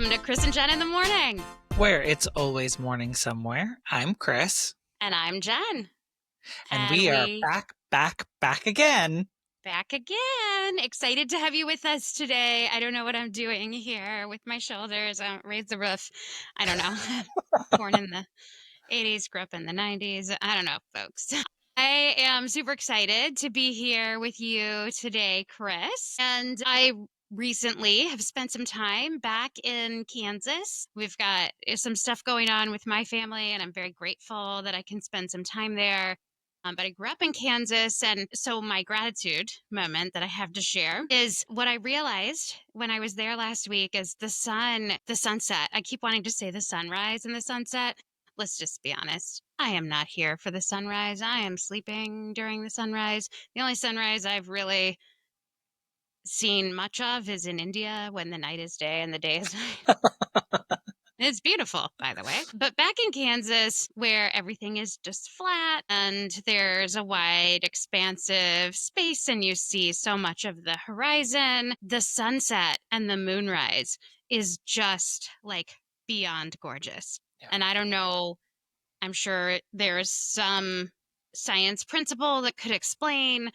Welcome to Chris and Jen in the Morning. Where it's always morning somewhere. I'm Chris. And I'm Jen. And And we are we back again. back again. Excited to have you with us today. I don't know what I'm doing here with my shoulders. I don't raise the roof. I don't know. Born in the 80s, grew up in the 90s. I don't know, folks. I am super excited to be here with you today, Chris. And I recently have spent some time back in Kansas. We've got some stuff going on with my family, and I'm very grateful that I can spend some time there. But I grew up in Kansas, and so my gratitude moment that I have to share is what I realized when I was there last week is the sunset. I keep wanting to say the sunrise and the sunset. Let's just be honest. I am not here for the sunrise. I am sleeping during the sunrise. The only sunrise I've really seen much of is in India when the night is day and the day is night. It's beautiful, by the way. But back in Kansas, where everything is just flat and there's a wide, expansive space, and you see so much of the horizon, the sunset and the moonrise is just like beyond gorgeous. Yeah. And I don't know, I'm sure there's some science principle that could explain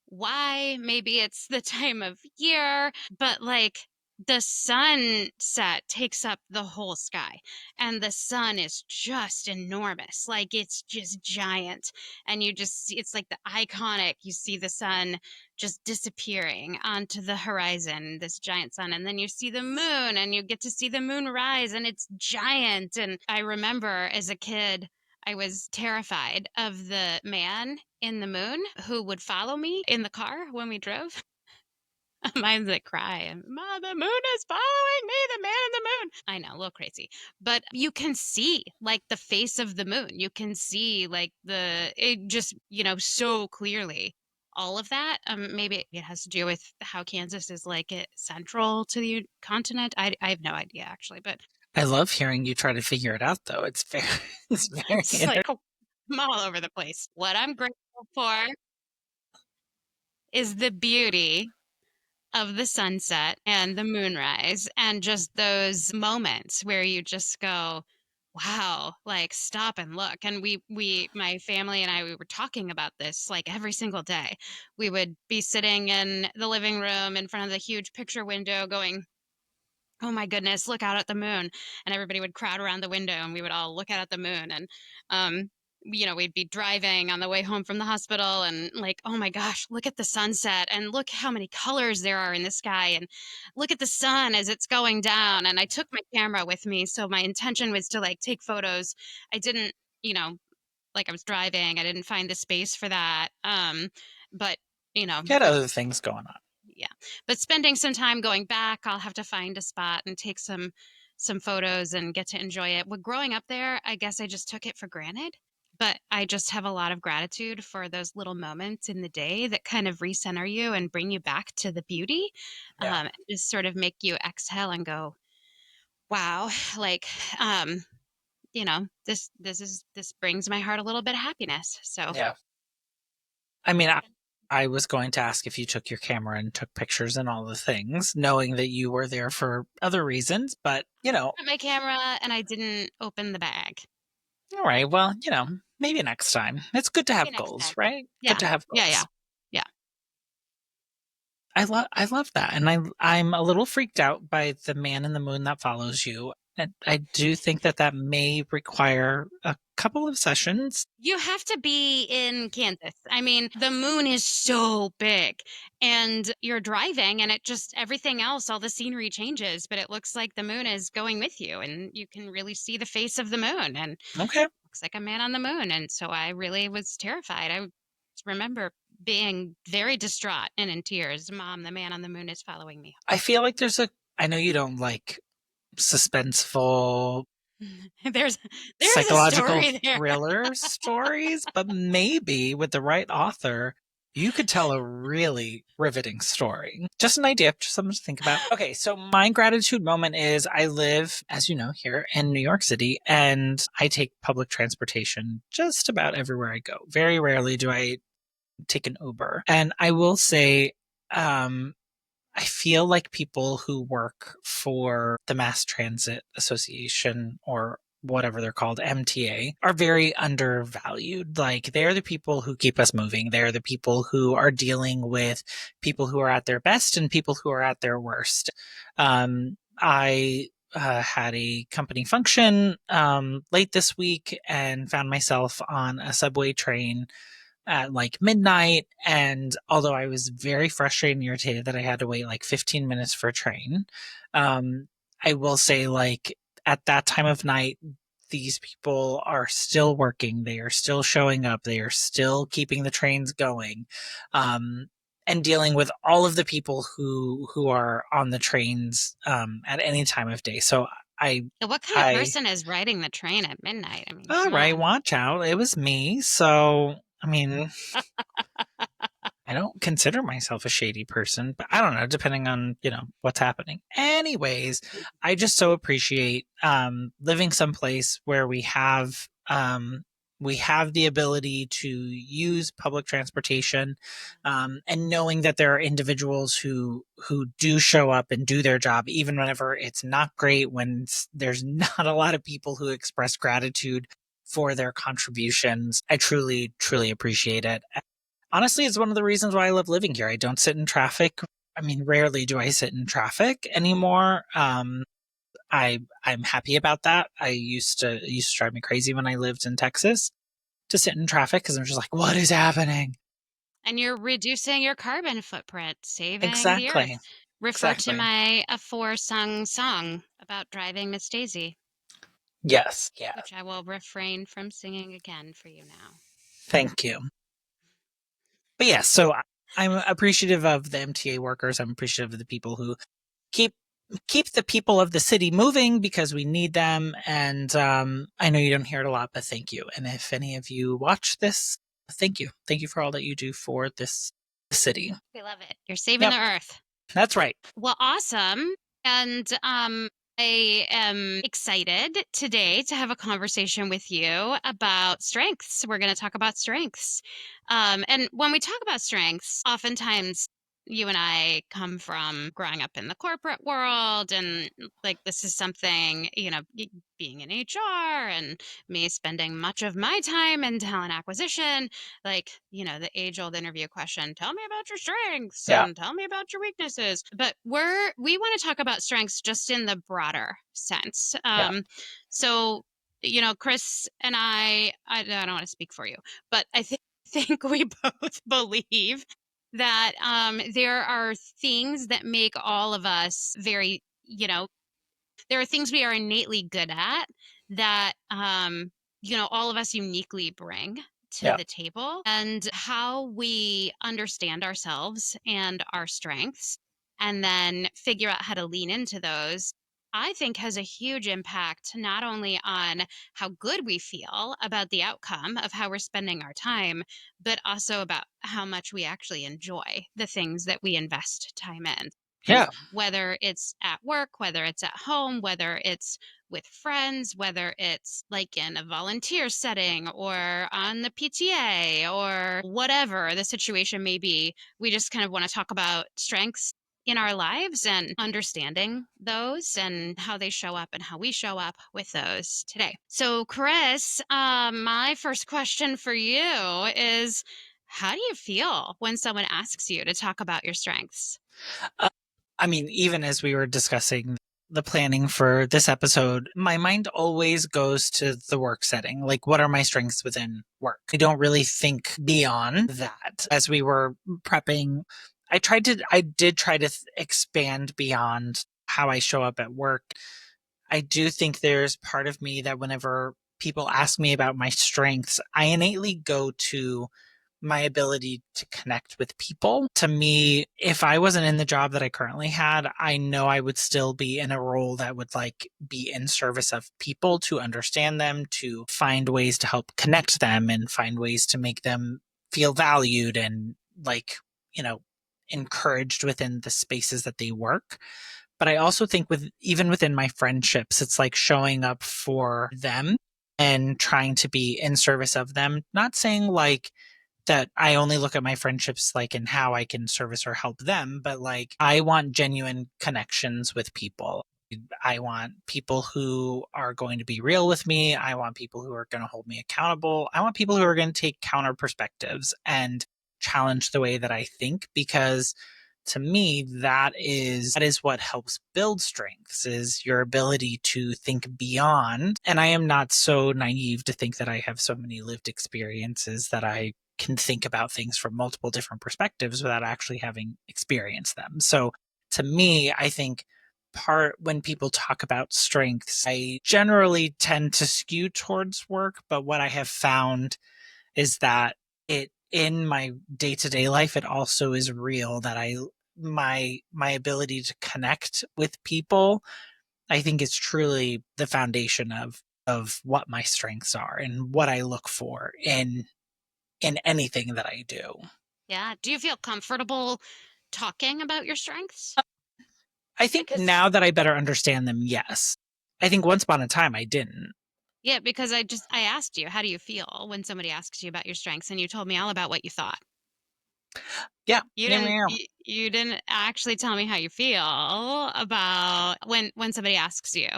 why. Maybe it's the time of year, but like the sunset takes up the whole sky, and the sun is just enormous. Like it's just giant. And you just see it's like the iconic, you see the sun just disappearing onto the horizon, this giant sun. And then you see the moon, and you get to see the moon rise, and it's giant. And I remember as a kid, I was terrified of the man in the moon who would follow me in the car when we drove. Mine's a cry. And, "Ma, the moon is following me, the man in the moon." I know, a little crazy. But you can see like the face of the moon. You can see like it just, so clearly. All of that. Maybe it has to do with how Kansas is like central to the continent. I have no idea actually, but I love hearing you try to figure it out, though. It's very, it's very it's like I'm all over the place. What I'm grateful for is the beauty of the sunset and the moonrise and just those moments where you just go, wow, like stop and look. And my family and we were talking about this like every single day. We would be sitting in the living room in front of the huge picture window going, oh my goodness, look out at the moon. And everybody would crowd around the window, and we would all look out at the moon. And we'd be driving on the way home from the hospital, and like, oh my gosh, look at the sunset, and look how many colors there are in the sky, and look at the sun as it's going down. And I took my camera with me, so my intention was to like take photos. I didn't, like I was driving, I didn't find the space for that. But Get other things going on. yeah, but spending some time going back, I'll have to find a spot and take some photos and get to enjoy it. Well, growing up there, I guess I just took it for granted, but I just have a lot of gratitude for those little moments in the day that kind of recenter you and bring you back to the beauty. Yeah. And just sort of make you exhale and go, wow, like this brings my heart a little bit of happiness. So Yeah. I mean, I was going to ask if you took your camera and took pictures and all the things, knowing that you were there for other reasons, but, my camera, and I didn't open the bag. all right, well, maybe next time. It's good to Maybe have next goals, time. right? Yeah. Good to have Yeah, goals. yeah. I love that. And I'm a little freaked out by the man in the moon that follows you. And I do think that may require a couple of sessions. You have to be in Kansas. I mean, the moon is so big, and you're driving, and it just everything else, all the scenery changes, but it looks like the moon is going with you, and you can really see the face of the moon, and Okay. looks like a man on the moon. And so I really was terrified. I remember being very distraught and in tears. Mom, the man on the moon is following me. I feel like I know you don't like suspenseful There's a psychological story there. thriller stories, but maybe with the right author, you could tell a really riveting story. Just an idea, just something to think about. Okay, so my gratitude moment is I live, as you know, here in New York City, and I take public transportation just about everywhere I go. Very rarely do I take an Uber. And I will say, I feel like people who work for the Mass Transit Association or whatever they're called, MTA, are very undervalued. Like they're the people who keep us moving. They're the people who are dealing with people who are at their best and people who are at their worst. I had a company function late this week and found myself on a subway train at like midnight. And although I was very frustrated and irritated that I had to wait like 15 minutes for a train, um, I will say, like, at that time of night, these people are still working. They are still showing up. They are still keeping the trains going. And dealing with all of the people who are on the trains at any time of day. So I Yeah, what kind of I person is riding the train at midnight? I mean, all come right, on. watch out. It was me. So I mean, I don't consider myself a shady person, but I don't know, depending on, what's happening. Anyways, I just so appreciate living someplace where we have the ability to use public transportation, and knowing that there are individuals who do show up and do their job even whenever it's not great, when there's not a lot of people who express gratitude for their contributions. I truly, truly appreciate it. Honestly, it's one of the reasons why I love living here. I don't sit in traffic. I mean, rarely do I sit in traffic anymore. I'm happy about that. It used to drive me crazy when I lived in Texas to sit in traffic because I'm just like, what is happening? And you're reducing your carbon footprint, saving the Exactly. earth. Refer to Exactly. my aforesung song about driving Miss Daisy, Yes. Yeah. which I will refrain from singing again for you now. Thank you. But yeah, I'm appreciative of the MTA workers. I'm appreciative of the people who keep keep the people of the city moving because we need them. And I know you don't hear it a lot, but thank you. And if any of you watch this, thank you. Thank you for all that you do for this city. We love it. You're saving Yep, the earth. that's right. Well, awesome. And I am excited today to have a conversation with you about strengths. We're going to talk about strengths. And when we talk about strengths, oftentimes you and I come from growing up in the corporate world, and like this is something, being in HR and me spending much of my time in talent acquisition, like, the age old interview question, tell me about your strengths Yeah, and tell me about your weaknesses. But we want to talk about strengths just in the broader sense. yeah, So, Chris and I don't want to speak for you, but I think we both believe that there are things that make all of us very, there are things we are innately good at that all of us uniquely bring to yeah, the table, and how we understand ourselves and our strengths and then figure out how to lean into those, I think has a huge impact not only on how good we feel about the outcome of how we're spending our time, but also about how much we actually enjoy the things that we invest time in, yeah, whether it's at work, whether it's at home, whether it's with friends, whether it's like in a volunteer setting or on the PTA or whatever the situation may be. We just kind of want to talk about strengths in our lives and understanding those and how they show up and how we show up with those today. So, Chris, my first question for you is, how do you feel when someone asks you to talk about your strengths? Uh, I mean, even as we were discussing the planning for this episode, my mind always goes to the work setting. Like, what are my strengths within work? I don't really think beyond that. As we were prepping, I did try to expand beyond how I show up at work. I do think there's part of me that whenever people ask me about my strengths, I innately go to my ability to connect with people. To me, if I wasn't in the job that I currently had, I know I would still be in a role that would like be in service of people, to understand them, to find ways to help connect them and find ways to make them feel valued and like, you know, encouraged within the spaces that they work. But I also think with even within my friendships, it's like showing up for them and trying to be in service of them. Not saying like that I only look at my friendships like in how I can service or help them, but like I want genuine connections with people. I want people who are going to be real with me. I want people who are going to hold me accountable. I want people who are going to take counter perspectives and challenge the way that I think, because to me that is what helps build strengths, is your ability to think beyond. And I am not so naive to think that I have so many lived experiences that I can think about things from multiple different perspectives without actually having experienced them. So to me, I think part when people talk about strengths, I generally tend to skew towards work, but what I have found is that it in my day-to-day life it also is real that my ability to connect with people, I think is truly the foundation of what my strengths are and what I look for in anything that I do. Yeah. Do you feel comfortable talking about your strengths? I think Because now that I better understand them, yes. I think once upon a time I didn't. yeah, because I asked you, how do you feel when somebody asks you about your strengths, and you told me all about what you thought. Yeah. You Yeah, didn't yeah. you didn't actually tell me how you feel about when somebody asks you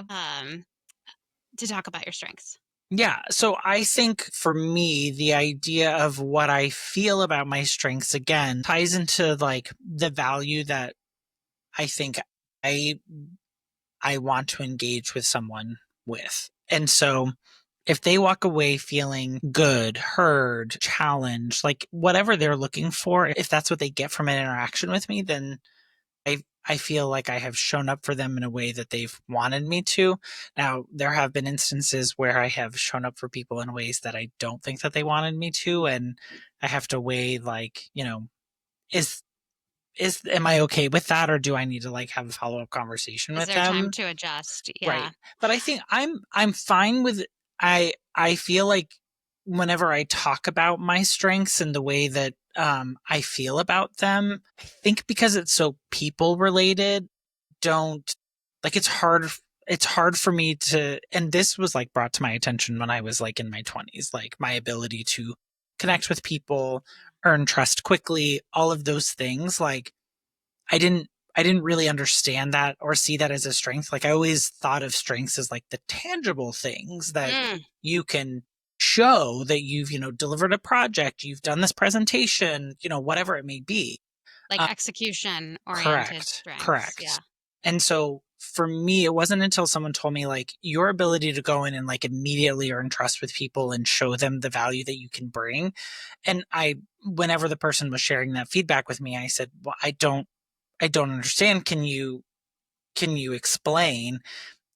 to talk about your strengths. Yeah. So I think for me, the idea of what I feel about my strengths again ties into like the value that I think I I want to engage with someone with. And so if they walk away feeling good, heard, challenged, like whatever they're looking for, if that's what they get from an interaction with me, then I feel like I have shown up for them in a way that they've wanted me to. Now, there have been instances where I have shown up for people in ways that I don't think that they wanted me to, and I have to weigh like, is is am I okay with that, or do I need to like have a follow-up conversation Is with there time them? to adjust? Right. Yeah. But I think I'm fine with I feel like whenever I talk about my strengths and the way that I feel about them, I think because it's so people related, don't like it's hard for me to, and this was like brought to my attention when I was like in my 20s, like my ability to connect with people, earn trust quickly, all of those things, like I didn't I didn't really understand that or see that as a strength. Like I always thought of strengths as like the tangible things that Mm, you can show that you've, delivered a project, you've done this presentation, whatever it may be. like Uh, execution oriented correct. strengths. Correct. Yeah. And so for me, it wasn't until someone told me like your ability to go in and like immediately earn trust with people and show them the value that you can bring. And whenever the person was sharing that feedback with me, I said, well, I don't understand. Can you explain?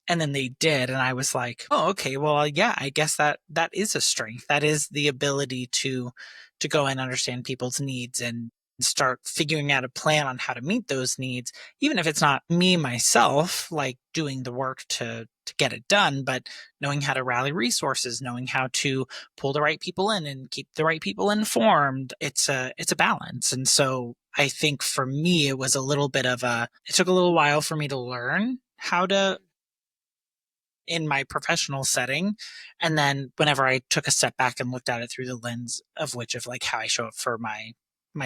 And then they did, and I was like, oh, okay, well, yeah, I guess that is a strength. That is the ability to go and understand people's needs and start figuring out a plan on how to meet those needs, even if it's not me myself, like doing the work to get it done, but knowing how to rally resources, knowing how to pull the right people in and keep the right people informed. It's a balance. And so I think for me, it took a little while for me to learn how to in my professional setting. And then whenever I took a step back and looked at it through the lens of which of like how I show up for my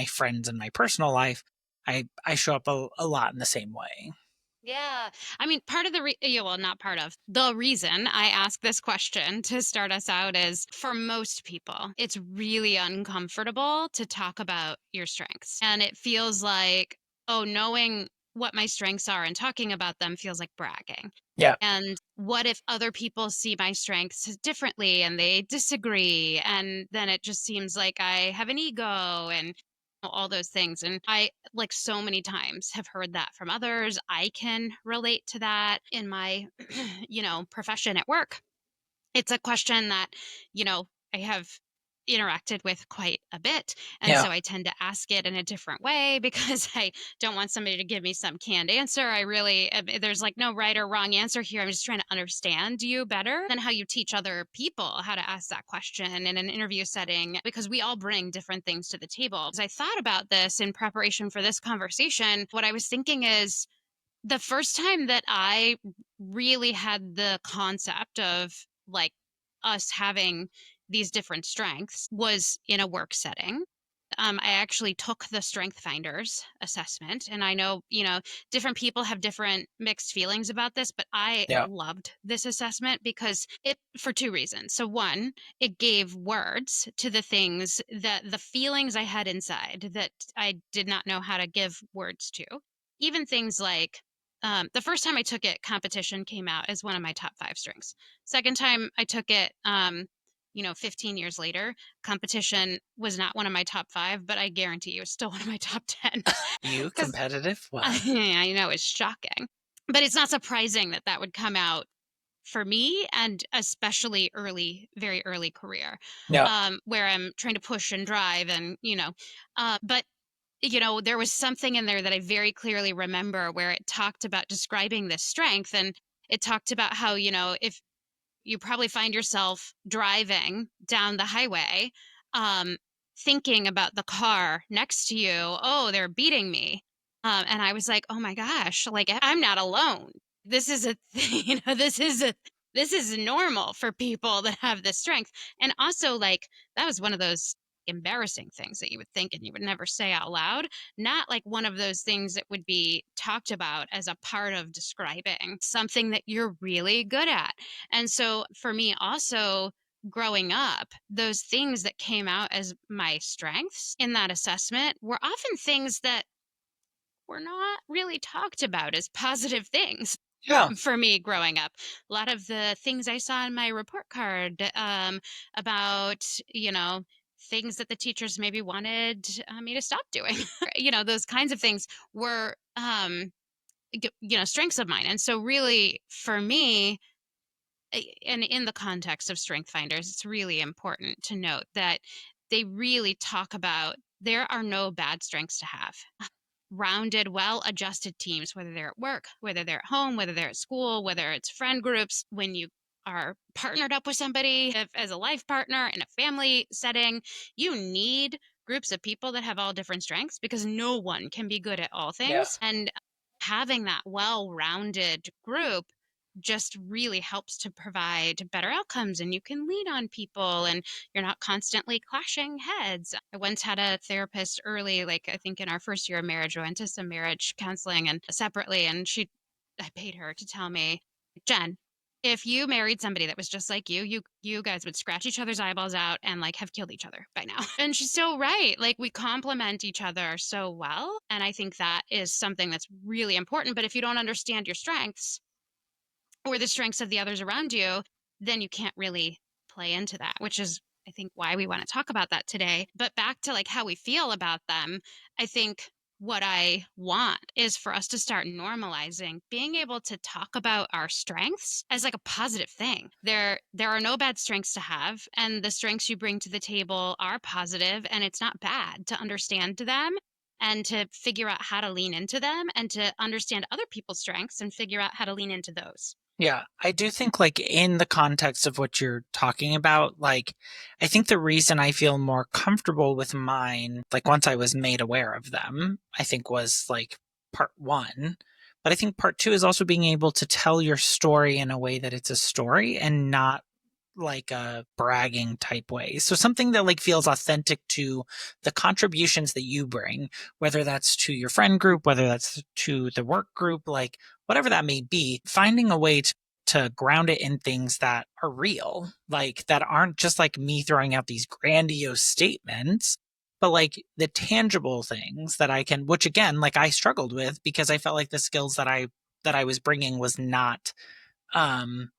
friends in my personal life, I show up a lot in the same way. Yeah. I mean, part of yeah, well, not part of the reason I ask this question to start us out is for most people, it's really uncomfortable to talk about your strengths. And it feels like, oh, knowing what my strengths are and talking about them feels like bragging. Yeah. And what if other people see my strengths differently and they disagree? And then it just seems like I have an ego and all those things. And I, like so many times, have heard that from others. I can relate to that in my, profession at work. It's a question that, I have interacted with quite a bit. And Yeah. so I tend to ask it in a different way because I don't want somebody to give me some canned answer. I really, there's like no right or wrong answer here. I'm just trying to understand you better than how you teach other people how to ask that question in an interview setting because we all bring different things to the table. As I thought about this in preparation for this conversation, what I was thinking is, the first time that I really had the concept of like us having these different strengths was in a work setting. I actually took the Strength Finders assessment, and I know, different people have different mixed feelings about this, but I Yeah. loved this assessment because it, for two reasons. So, one, it gave words to the feelings I had inside that I did not know how to give words to. Even things like, the first time I took it, competition came out as one of my top five strengths. Second time I took it, 15 years later, competition was not one of my top five, but I guarantee you it's still one of my top 10 You because competitive? Wow. I know it's shocking. But it's not surprising that that would come out for me, and especially early, very early career, Yeah. where I'm trying to push and drive but there was something in there that I very clearly remember where it talked about describing this strength. And it talked about how, if you probably find yourself driving down the highway, um, thinking about the car next to you. Oh, they're beating me. And I was like, oh my gosh, like I'm not alone. This is a thing, this is normal for people that have this strength. And also, like, that was one of those embarrassing things that you would think and you would never say out loud, not like one of those things that would be talked about as a part of describing something that you're really good at. And so for me, also growing up, those things that came out as my strengths in that assessment were often things that were not really talked about as positive things Yeah. for me growing up. A lot of the things I saw in my report card, about, things that the teachers maybe wanted me to stop doing, those kinds of things were, strengths of mine. And so, really, for me, and in the context of strength finders, it's really important to note that they really talk about there are no bad strengths to have. Rounded, well adjusted teams, whether they're at work, whether they're at home, whether they're at school, whether it's friend groups, when you are partnered up with somebody as a life partner in a family setting, you need groups of people that have all different strengths because no one can be good at all Yeah. things. And having that well rounded group just really helps to provide better outcomes, and you can lean on people and you're not constantly clashing heads. I once had a therapist early, like I think in our first year of marriage, I went to some marriage counseling and separately, and I paid her to tell me, Jen, if you married somebody that was just like you guys would scratch each other's eyeballs out and like have killed each other by now. And she's so right. Like, we complement each other so well. And I think that is something that's really important. But if you don't understand your strengths, or the strengths of the others around you, then you can't really play into that, which is, I think, why we want to talk about that today. But back to like how we feel about them, I think what I want is for us to start normalizing being able to talk about our strengths as like a positive thing. There are no bad strengths to have, and the strengths you bring to the table are positive, and it's not bad to understand them and to figure out how to lean into them and to understand other people's strengths and figure out how to lean into those. Yeah, I do think, like, in the context of what you're talking about, like, I think the reason I feel more comfortable with mine, like, once I was made aware of them, I think was like part one. But I think part two is also being able to tell your story in a way that it's a story and not like a bragging type way. So something that like feels authentic to the contributions that you bring, whether that's to your friend group, whether that's to the work group, like whatever that may be, finding a way to ground it in things that are real, like that aren't just like me throwing out these grandiose statements, but like the tangible things that I can, which again, like I struggled with because I felt like the skills that I was bringing was not, um,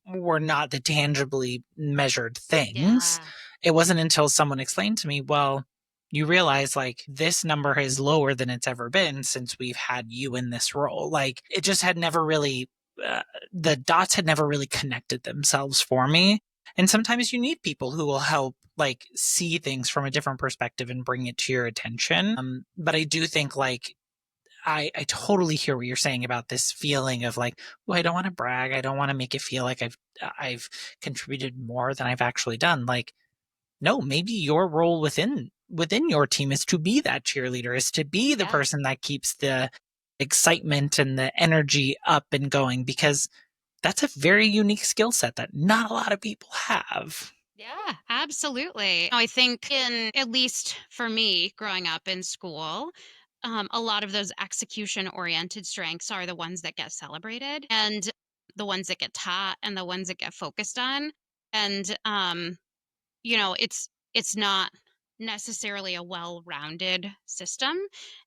were not the tangibly measured things. Yeah. It wasn't until someone explained to me, well, you realize like this number is lower than it's ever been since we've had you in this role. Like it just had never really, uh, the dots had never really connected themselves for me. And sometimes you need people who will help like see things from a different perspective and bring it to your attention. But I do think like I totally hear what you're saying about this feeling of like, well, I don't want to brag. I don't want to make it feel like I've contributed more than I've actually done. Like, no, maybe your role within your team is to be that cheerleader, is to be the Yeah. person that keeps the excitement and the energy up and going because that's a very unique skill set that not a lot of people have. Yeah, absolutely. I think in at least for me growing up in school, a lot of those execution oriented strengths are the ones that get celebrated and the ones that get taught and the ones that get focused on. And it's not necessarily a well-rounded system.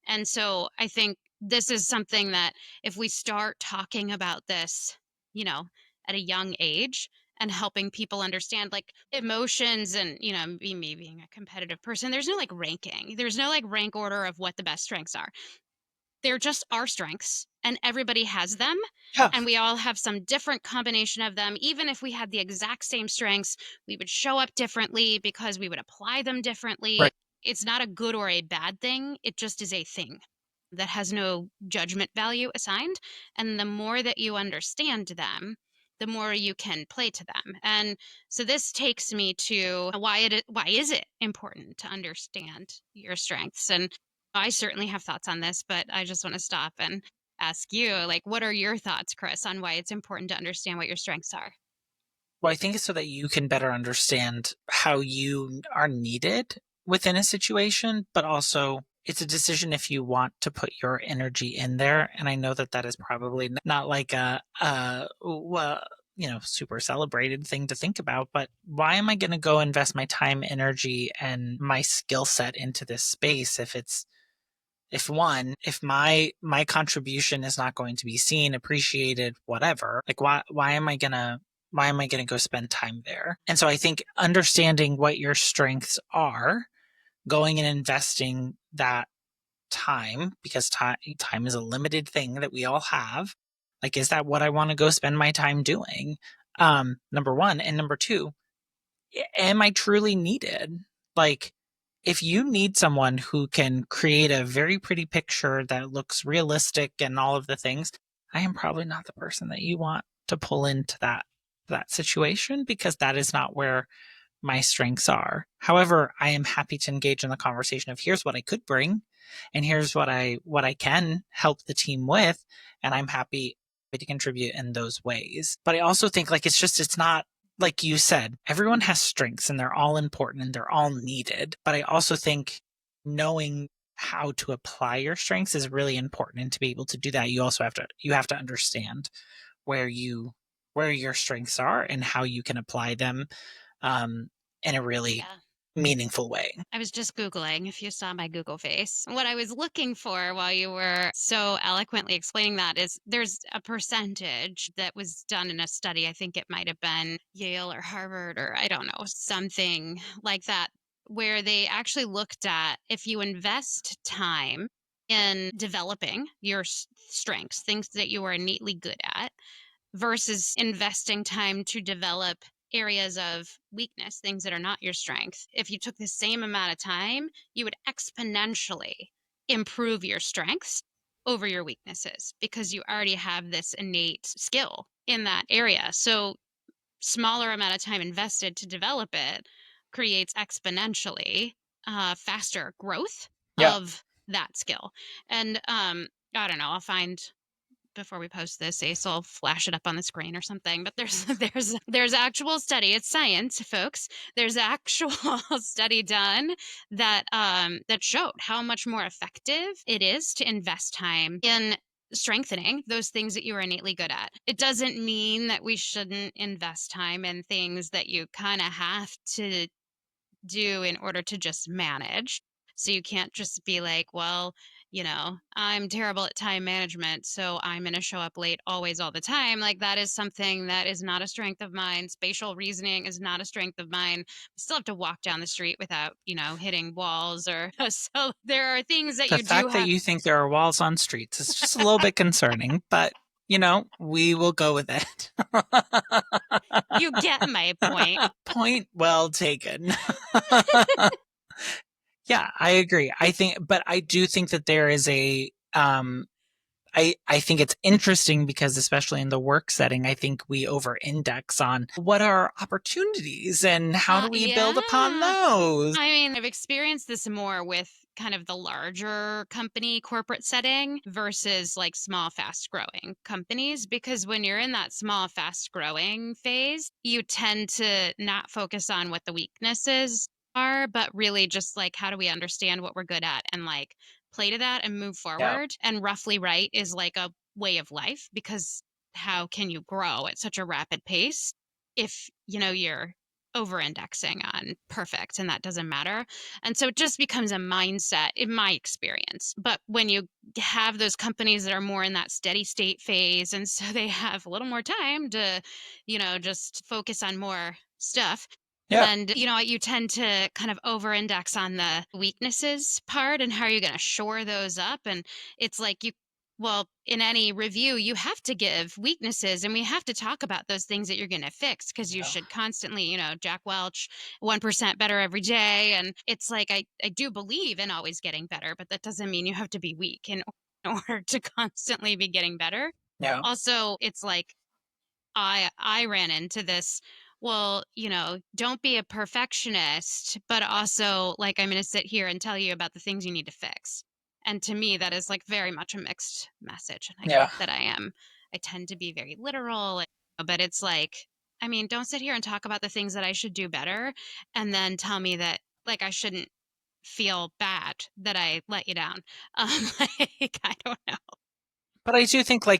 And so I think this is something that if we start talking about this, you know, at a young age and helping people understand like emotions and, me being a competitive person, there's no like ranking. There's no like rank order of what the best strengths are. They're just our strengths and everybody has them, Yeah. and we all have some different combination of them. Even if we had the exact same strengths, we would show up differently because we would apply them differently. Right. It's not a good or a bad thing, it just is a thing that has no judgment value assigned, and the more that you understand them, the more you can play to them. And so this takes me to why is it important to understand your strengths? And I certainly have thoughts on this, but I just want to stop and ask you, like, what are your thoughts, Chris, on why it's important to understand what your strengths are? Well, I think it's so that you can better understand how you are needed within a situation, but also it's a decision if you want to put your energy in there. And I know that that is probably not like super celebrated thing to think about, but why am I going to go invest my time, energy, and my skill set into this space if my contribution is not going to be seen, appreciated, whatever, like why am I gonna go spend time there? And so I think understanding what your strengths are, going and investing that time, because time is a limited thing that we all have. Like, is that what I want to go spend my time doing? Number one. And number two, am I truly needed? Like, if you need someone who can create a very pretty picture that looks realistic and all of the things, I am probably not the person that you want to pull into that situation, because that is not where my strengths are. However, I am happy to engage in the conversation of here's what I could bring and here's what I can help the team with, and I'm happy to contribute in those ways. But I also think like it's not like you said, everyone has strengths and they're all important and they're all needed. But I also think knowing how to apply your strengths is really important. And to be able to do that, you have to understand where you where your strengths are and how you can apply them um, in a really Yeah. meaningful way. I was just Googling, if you saw my Google face. What I was looking for while you were so eloquently explaining that is there's a percentage that was done in a study. I think it might have been Yale or Harvard or I don't know, something like that, where they actually looked at if you invest time in developing your strengths, things that you are innately good at, versus investing time to develop areas of weakness, things that are not your strength. If you took the same amount of time, you would exponentially improve your strengths over your weaknesses because you already have this innate skill in that area. So, smaller amount of time invested to develop it creates exponentially faster growth Yeah. of that skill. And I don't know, I'll find before we post this, Ace will flash it up on the screen or something. But there's there's actual study. It's science, folks. There's actual study done that showed how much more effective it is to invest time in strengthening those things that you are innately good at. It doesn't mean that we shouldn't invest time in things that you kind of have to do in order to just manage. So you can't just be like, well, I'm terrible at time management, so I'm going to show up late always, all the time. Like, that is something that is not a strength of mine. Spatial reasoning is not a strength of mine. I still have to walk down the street without, hitting walls or so there are things that The you do fact that have. you think there are walls on streets is just a little bit concerning, but we will go with it. You get my point. Point well taken. Yeah, I agree. But I do think that there is I think it's interesting because especially in the work setting, I think we over index on what are opportunities and how do we build upon Yeah. those? I mean, I've experienced this more with kind of the larger company corporate setting versus like small, fast growing companies. Because when you're in that small, fast growing phase, you tend to not focus on what the weaknesses are, but really just like how do we understand what we're good at and like play to that and move Yeah. forward. And roughly right is like a way of life because how can you grow at such a rapid pace if you're over indexing on perfect and that doesn't matter. And so it just becomes a mindset in my experience. But when you have those companies that are more in that steady state phase, and so they have a little more time to, just focus on more stuff. Yeah. And you tend to kind of over index on the weaknesses part and how are you going to shore those up. And it's like well, in any review, you have to give weaknesses and we have to talk about those things that you're going to fix because you Yeah. should constantly, Jack Welch, 1% better every day. And it's like, I do believe in always getting better, but that doesn't mean you have to be weak in order to constantly be getting better. Yeah. Also, it's like, I ran into this. Well, don't be a perfectionist, but also like I'm going to sit here and tell you about the things you need to fix. And to me, that is like very much a mixed message. And I Yeah. get that I tend to be very literal, but it's like, I mean, don't sit here and talk about the things that I should do better and then tell me that like I shouldn't feel bad that I let you down. Like, I don't know. But I do think I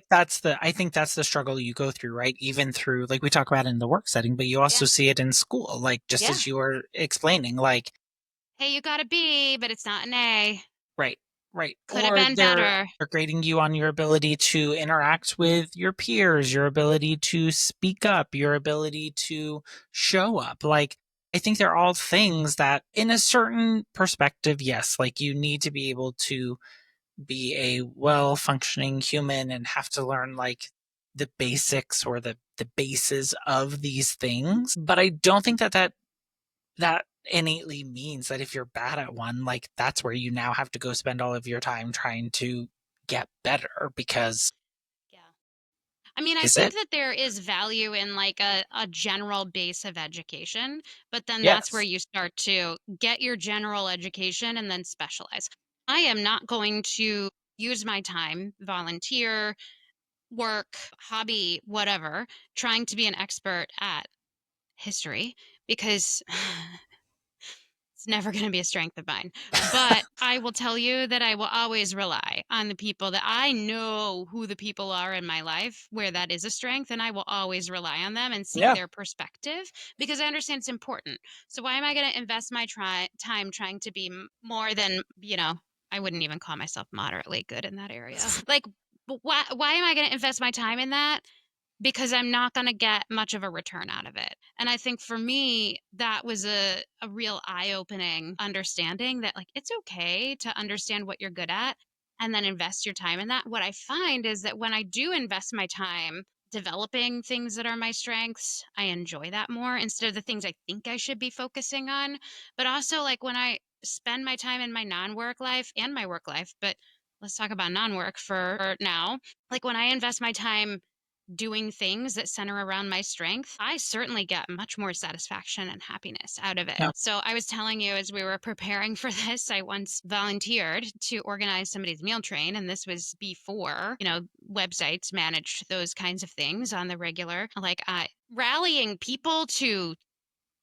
think that's the struggle you go through, right? Even through, like we talk about in the work setting, but you Yeah. also see it in school, like just Yeah. as you were explaining, like, Hey, you got a B, but it's not an A. right, right. Could have Or been better. they're grading you on your ability to interact with your peers, your ability to speak up, your ability to show up. Like, I think they're all things that in a certain perspective, yes, like you need to be able to be a well functioning human and have to learn like the basics or the bases of these things. But I don't think that innately means that if you're bad at one, like that's where you now have to go spend all of your time trying to get better because Yeah. I mean, I is think it? that there is value in like a general base of education, but then that's where Yes. you start to get your general education and then specialize. I am not going to use my time, volunteer, work, hobby, whatever, trying to be an expert at history because it's never going to be a strength of mine. But I will tell you that I will always rely on the people that I know who the people are in my life where that is a strength. And I will always rely on them and seek Yeah. their perspective because I understand it's important. So why am I going to invest my time trying to be more than, I wouldn't even call myself moderately good in that area. Like, why am I going to invest my time in that? Because I'm not going to get much of a return out of it. And I think for me, that was a real eye opening understanding that, like, it's okay to understand what you're good at and then invest your time in that. What I find is that when I do invest my time developing things that are my strengths, I enjoy that more instead of the things I think I should be focusing on. But also, like, when I spend my time in my non work life and my work life, but let's talk about non work for now. Like, when I invest my time doing things that center around my strength, I certainly get much more satisfaction and happiness out of it. Yeah. So I was telling you as we were preparing for this, I once volunteered to organize somebody's meal train. And this was before, websites managed those kinds of things on the regular, like rallying people to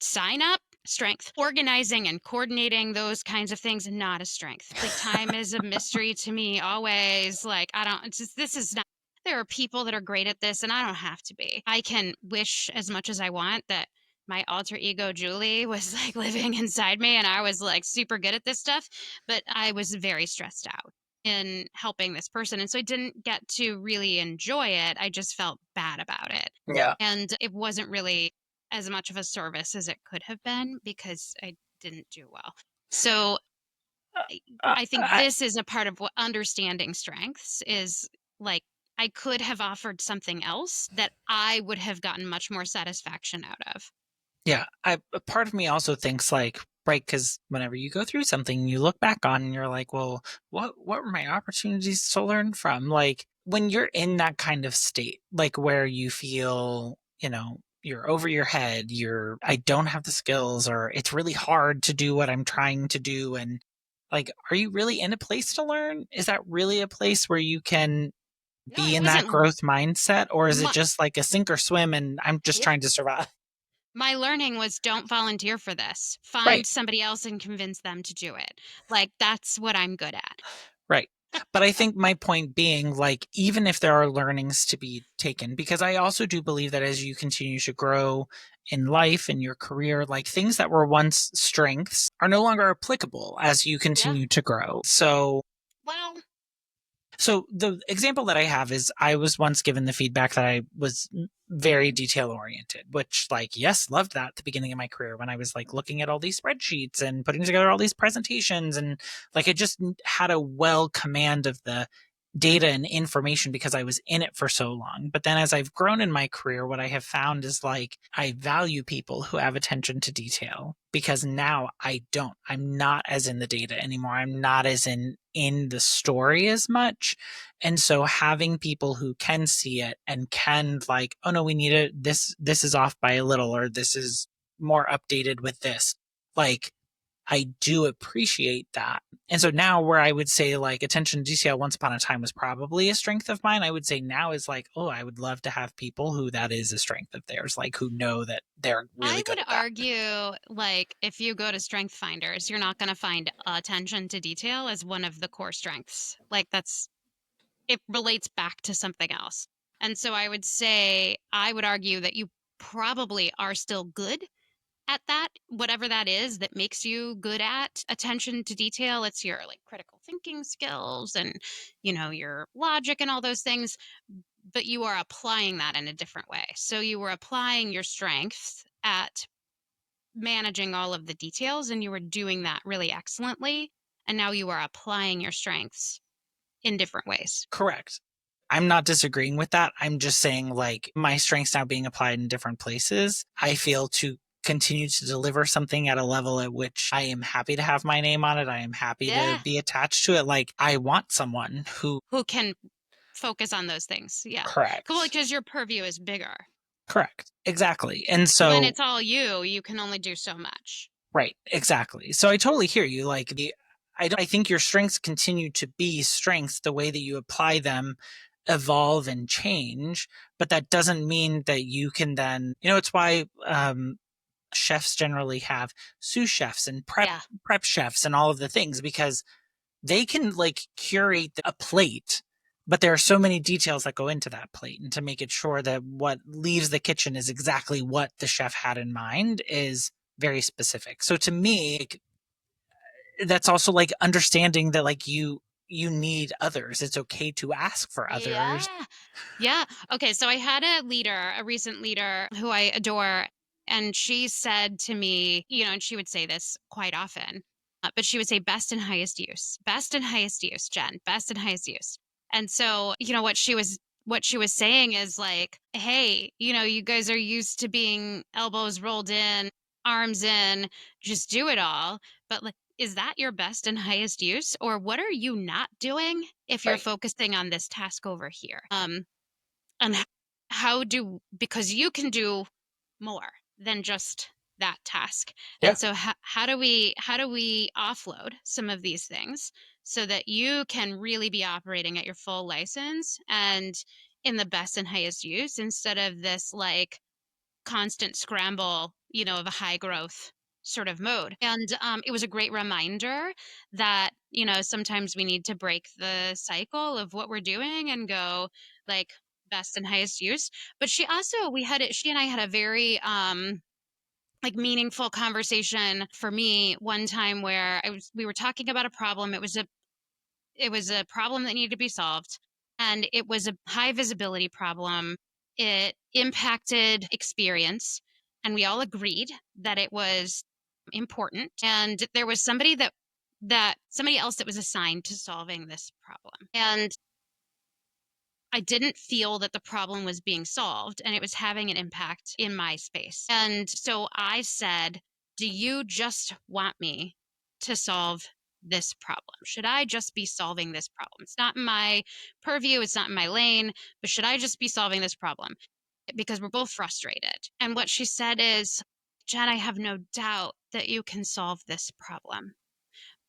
sign up strength, organizing and coordinating those kinds of things, not a strength. Like, time is a mystery to me always. Like, I don't, it's just, this is not, there are people that are great at this and I don't have to be. I can wish as much as I want that my alter ego Julie was like living inside me and I was like super good at this stuff, but I was very stressed out in helping this person. And so I didn't get to really enjoy it. I just felt bad about it. Yeah. And it wasn't really as much of a service as it could have been because I didn't do well. So I, I think I, this is a part of what understanding strengths is like I could have offered something else that I would have gotten much more satisfaction out of. yeah, a part of me also thinks like, right, because whenever you go through something, you look back on and you're like, well, what were my opportunities to learn from? Like when you're in that kind of state, like where you feel, you're over your head, I don't have the skills, or it's really hard to do what I'm trying to do, and like, are you really in a place to learn? Is that really a place where you can No, be it in that wasn't growth mindset? Or is it my just like a sink or swim and I'm just yeah. trying to survive? My learning was don't volunteer for this. Right. Find somebody else and convince them to do it. Like, that's what I'm good at. Right. But I think my point being, like, even if there are learnings to be taken, because I also do believe that as you continue to grow in life and your career, like things that were once strengths are no longer applicable as you Yeah. continue to grow. Well, So the example that I have is I was once given the feedback that I was very detail oriented, which like, yes, loved that at the beginning of my career when I was like looking at all these spreadsheets and putting together all these presentations and like I just had a well command of the data and information because I was in it for so long. But then as I've grown in my career, what I have found is like I value people who have attention to detail because now I don't. I'm not as in the data anymore. I'm not as in the story as much. And so having people who can see it and can like, oh no, we need it. This is off by a little, or this is more updated with this. Like I do appreciate that. And so now where I would say like attention to detail once upon a time was probably a strength of mine, I would say now is like, oh, I would love to have people who that is a strength of theirs, like who know that they're really I good would at that. argue, like, if you go to strength finders, you're not going to find attention to detail as one of the core strengths. Like, it relates back to something else. And so I would argue that you probably are still good at that, whatever that is that makes you good at attention to detail. It's your like critical thinking skills and, your logic and all those things, but you are applying that in a different way. So you were applying your strengths at managing all of the details and you were doing that really excellently. And now you are applying your strengths in different ways. Correct. I'm not disagreeing with that. I'm just saying like my strengths now being applied in different places, I feel to continue to deliver something at a level at which I am happy to have my name on it. I am happy to Yeah. be attached to it. Like I want someone who Who can focus on those things. Yeah. Cool. correct. Because your purview is bigger. Correct. Exactly. And When so it's all you can only do so much. right, exactly. So I totally hear you. Like I think your strengths continue to be strengths. The way that you apply them evolve and change, but that doesn't mean that you can then, it's why chefs generally have sous chefs and Yeah. prep chefs and all of the things because they can like curate a plate, but there are so many details that go into that plate, and to make it sure that what leaves the kitchen is exactly what the chef had in mind is very specific. So to me, like, that's also like understanding that like you need others. It's okay to ask for others. Yeah. Yeah. Okay. So I had a recent leader who I adore, and she said to me, and she would say this quite often, but she would say, best and highest use, Jen, best and highest use. And so, what she was saying is like, hey, you guys are used to being elbows rolled in, arms in, just do it all. But like, is that your best and highest use? Or what are you not doing if you're Right. focusing on this task over here? And because you can do more than just that task. Yeah. And so how do we offload some of these things so that you can really be operating at your full license and in the best and highest use instead of this like constant scramble, of a high growth sort of mode. And it was a great reminder that, sometimes we need to break the cycle of what we're doing and go like best and highest use. But she and I had a very, like meaningful conversation for me one time where we were talking about a problem. It was a problem that needed to be solved, and it was a high visibility problem. It impacted experience, and we all agreed that it was important. And there was somebody else that was assigned to solving this problem. And I didn't feel that the problem was being solved and it was having an impact in my space. And so I said, do you just want me to solve this problem? Should I just be solving this problem? It's not in my purview, it's not in my lane, but should I just be solving this problem? Because we're both frustrated. And what she said is, Jen, I have no doubt that you can solve this problem.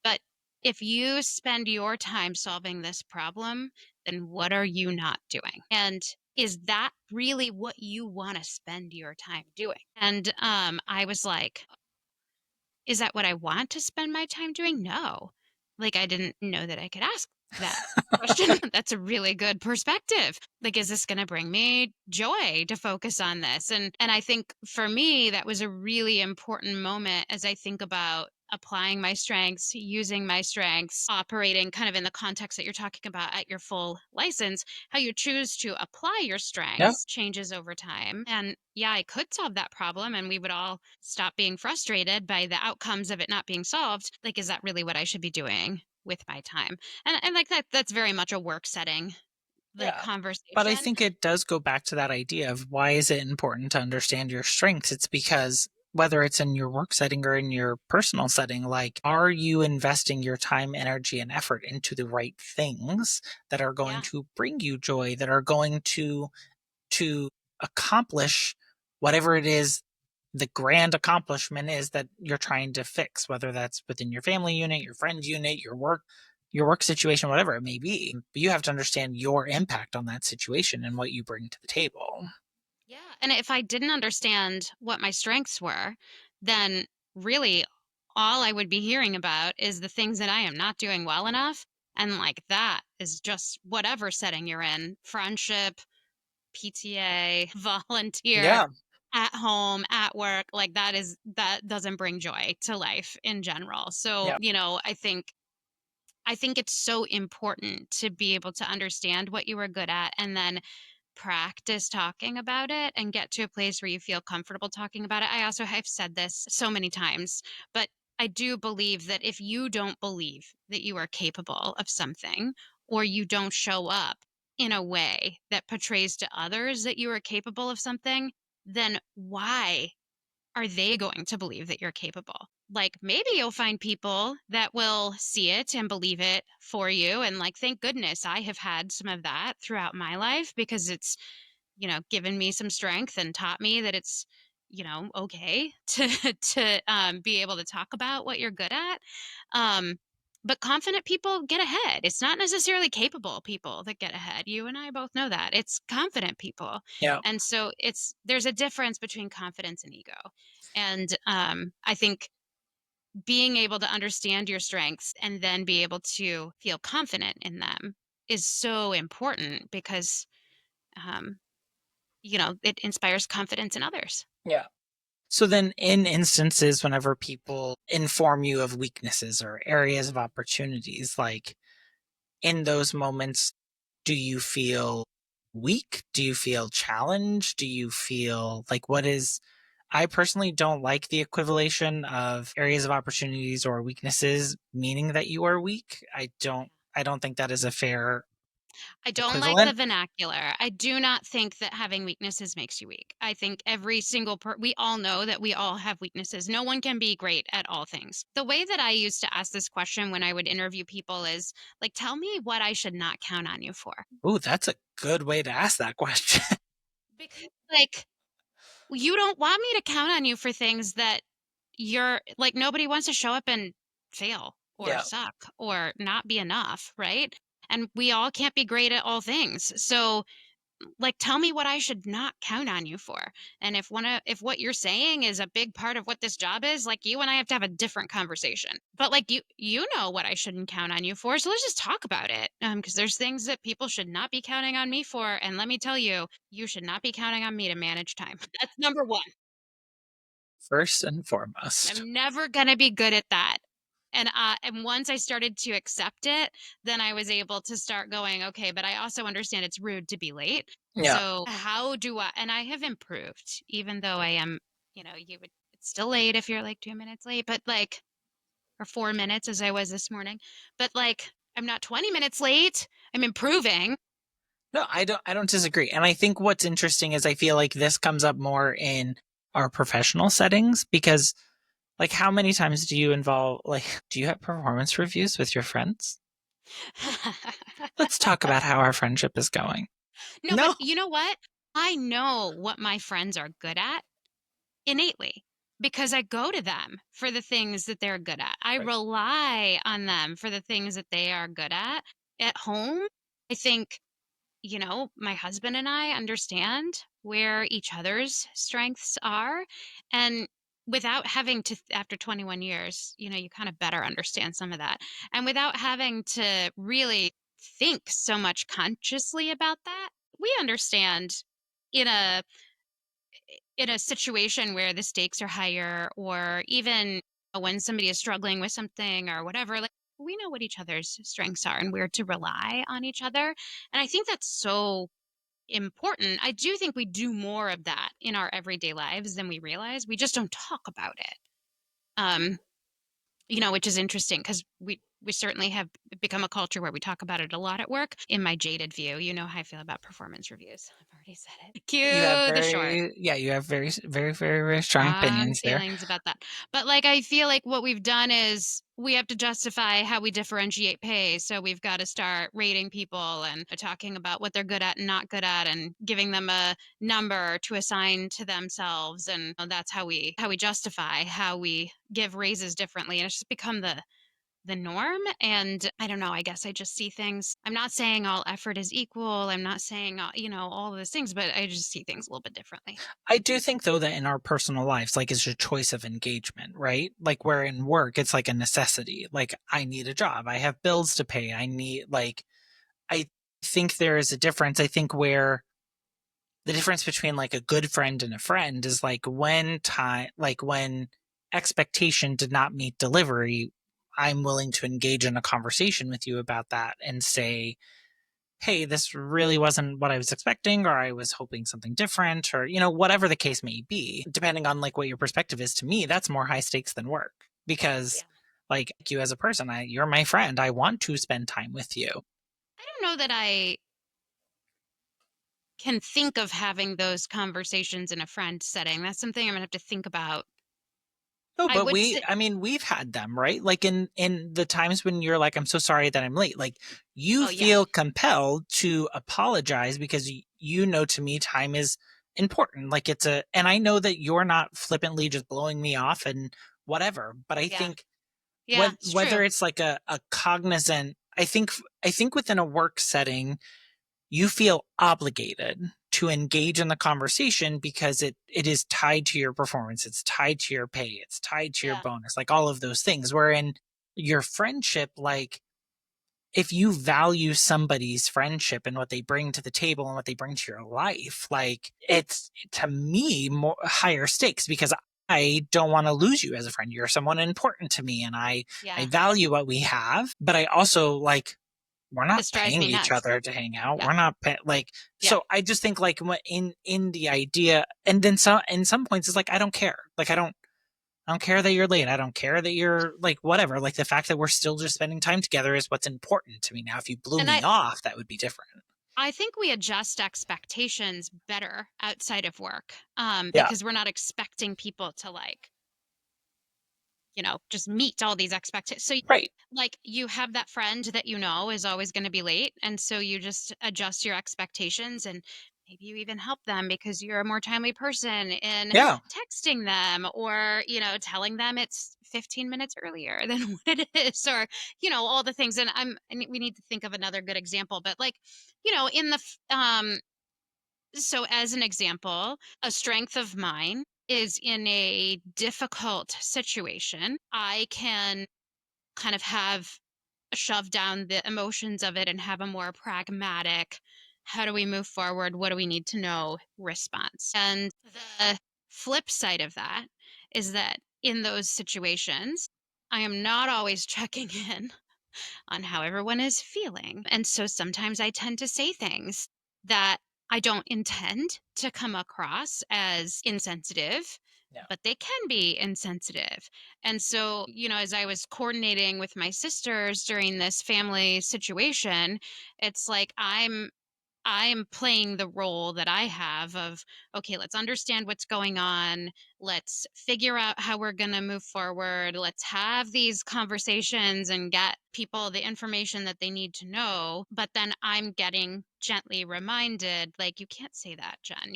But if you spend your time solving this problem, then what are you not doing? And is that really what you want to spend your time doing? And I was like, is that what I want to spend my time doing? No. Like, I didn't know that I could ask that question. That's a really good perspective. Like, is this going to bring me joy to focus on this? And I think for me, that was a really important moment as I think about applying my strengths, using my strengths, operating kind of in the context that you're talking about at your full license. How you choose to apply your Yeah. strengths changes over time. And yeah, I could solve that problem and we would all stop being frustrated by the outcomes of it not being solved. Like, is that really what I should be doing with my time? And like that's very much a work setting like Yeah. But I conversation. think it does go back to that idea of why is it important to understand your strengths? It's because whether it's in your work setting or in your personal setting, like, are you investing your time, energy, and effort into the right things that are going Yeah. to bring you joy, that are going to accomplish whatever it is the grand accomplishment is that you're trying to fix, whether that's within your family unit, your friend unit, your work situation, whatever it may be. But you have to understand your impact on that situation and what you bring to the table. Yeah. And if I didn't understand what my strengths were, then really all I would be hearing about is the things that I am not doing well enough. And like that is just whatever setting you're in, friendship, PTA, volunteer, Yeah. at home, at work, like that doesn't bring joy to life in general. So, Yeah. I think it's so important to be able to understand what you are good at and then practice talking about it and get to a place where you feel comfortable talking about it. I also have said this so many times, but I do believe that if you don't believe that you are capable of something or you don't show up in a way that portrays to others that you are capable of something, then why are they going to believe that you're capable? Like maybe you'll find people that will see it and believe it for you. And like, thank goodness I have had some of that throughout my life because it's, given me some strength and taught me that it's, okay to be able to talk about what you're good at. Um, but confident people get ahead. It's not necessarily capable people that get ahead. You and I both know that. It's confident people. Yeah. And so there's a difference between confidence and ego. And I think being able to understand your strengths and then be able to feel confident in them is so important because um, it inspires confidence in others. Yeah. So then, in instances, whenever people inform you of weaknesses or areas of opportunities, like in those moments, do you feel weak? Do you feel challenged? Do you feel like what is I personally don't like the equivalation of areas of opportunities or weaknesses meaning that you are weak. I don't think that is a fair I don't like the equivalent. vernacular. I do not think that having weaknesses makes you weak. I think every single we all know that we all have weaknesses. No one can be great at all things. The way that I used to ask this question when I would interview people is like, tell me what I should not count on you for. Ooh, that's a good way to ask that question. Because like you don't want me to count on you for things that you're like nobody wants to show up and fail or Yeah. suck or not be enough, right? And we all can't be great at all things. So like tell me what I should not count on you for. And if what you're saying is a big part of what this job is, like you and I have to have a different conversation. But like you know what I shouldn't count on you for, so let's just talk about it. Because there's things that people should not be counting on me for, and let me tell you, you should not be counting on me to manage time. That's number one. First and foremost. I'm never gonna be good at that. And once I started to accept it, then I was able to start going, okay, but I also understand it's rude to be late. Yeah. So how do I and I have improved, even though I am, it's still late if you're like 2 minutes late, but like or 4 minutes as I was this morning. But like I'm not 20 minutes late. I'm improving. No, I don't disagree. And I think what's interesting is I feel like this comes up more in our professional settings because like how many times do you involve like do you have performance reviews with your friends? Let's talk about how our friendship is going. No, but No. you know what? I know what my friends are good at innately. because I go to them for the things that they're good at. I Right. rely on them for the things that they are good at. At home, I think, my husband and I understand where each other's strengths are. And without having to, after 21 years, you kind of better understand some of that. And without having to really think so much consciously about that, we understand in a situation where the stakes are higher, or even when somebody is struggling with something or whatever, like, we know what each other's strengths are and where to rely on each other. And I think that's so important. I do think we do more of that in our everyday lives than we realize. We just don't talk about it. Um, which is interesting because we certainly have become a culture where we talk about it a lot at work. In my jaded view, you know how I feel about performance reviews. I've already said it. You have Cue the short. you have very strong Strong opinions there. feelings about that. But like I feel like what we've done is we have to justify how we differentiate pay. So we've got to start rating people and talking about what they're good at and not good at and giving them a number to assign to themselves. And that's how we justify how we give raises differently. And it's just become the norm. And I don't know, I guess I just see things. I'm not saying all effort is equal. I'm not saying all of those things, but I just see things a little bit differently. I do think though that in our personal lives, like it's a choice of engagement, right? Like where in work, it's like a necessity. Like I need a job. I have bills to pay. I think there is a difference. I think where the difference between like a good friend and a friend is like when expectation did not meet delivery, I'm willing to engage in a conversation with you about that and say, hey, this really wasn't what I was expecting, or I was hoping something different, or, whatever the case may be, depending on like what your perspective is. To me, that's more high stakes than work because like you as a person, you're my friend. I want to spend time with you. I don't know that I can think of having those conversations in a friend setting. That's something I'm gonna have to think about. No, I but would say, I mean, we've had them, right? Like in the times when you're like, I'm so sorry that I'm late. Like you oh yeah, feel compelled to apologize because you know to me time is important. Like and I know that you're not flippantly just blowing me off and whatever. But I yeah, think yeah. It's whether true. it's like a cognizant, I think within a work setting, you feel obligated to engage in the conversation because it is tied to your performance, it's tied to your pay, it's tied to your Yeah, bonus, like all of those things. Wherein your friendship, like if you value somebody's friendship and what they bring to the table and what they bring to your life, like it's to me more higher stakes because I don't want to lose you as a friend. You're someone important to me and I yeah. value what we have, but I also like we're not This drives paying me each nuts. other to hang out. Yeah, We're not like yeah. so. I just think like in the idea, and then some in some points it's like I don't care. Like I don't care that you're late. I don't care that you're like whatever. Like the fact that we're still just spending time together is what's important to me. Now, if you blew And me off, that would be different. I think we adjust expectations better outside of work, Yeah. because we're not expecting people to like just meet all these expectations. So, Right. like, you have that friend that is always going to be late. And so you just adjust your expectations, and maybe you even help them because you're a more timely person in Yeah. texting them, or, telling them it's 15 minutes earlier than what it is, or, all the things. And we need to think of another good example, but like, in so, as an example, a strength of mine is in a difficult situation, I can kind of have shove down the emotions of it and have a more pragmatic, how do we move forward? What do we need to know response? And the flip side of that is that in those situations, I am not always checking in on how everyone is feeling. And so sometimes I tend to say things that I don't intend to come across as insensitive, Yeah. but they can be insensitive. And so, as I was coordinating with my sisters during this family situation, it's like I am playing the role that I have of, okay, let's understand what's going on. Let's figure out how we're going to move forward. Let's have these conversations and get people the information that they need to know. But then I'm getting gently reminded, like, you can't say that, Jen.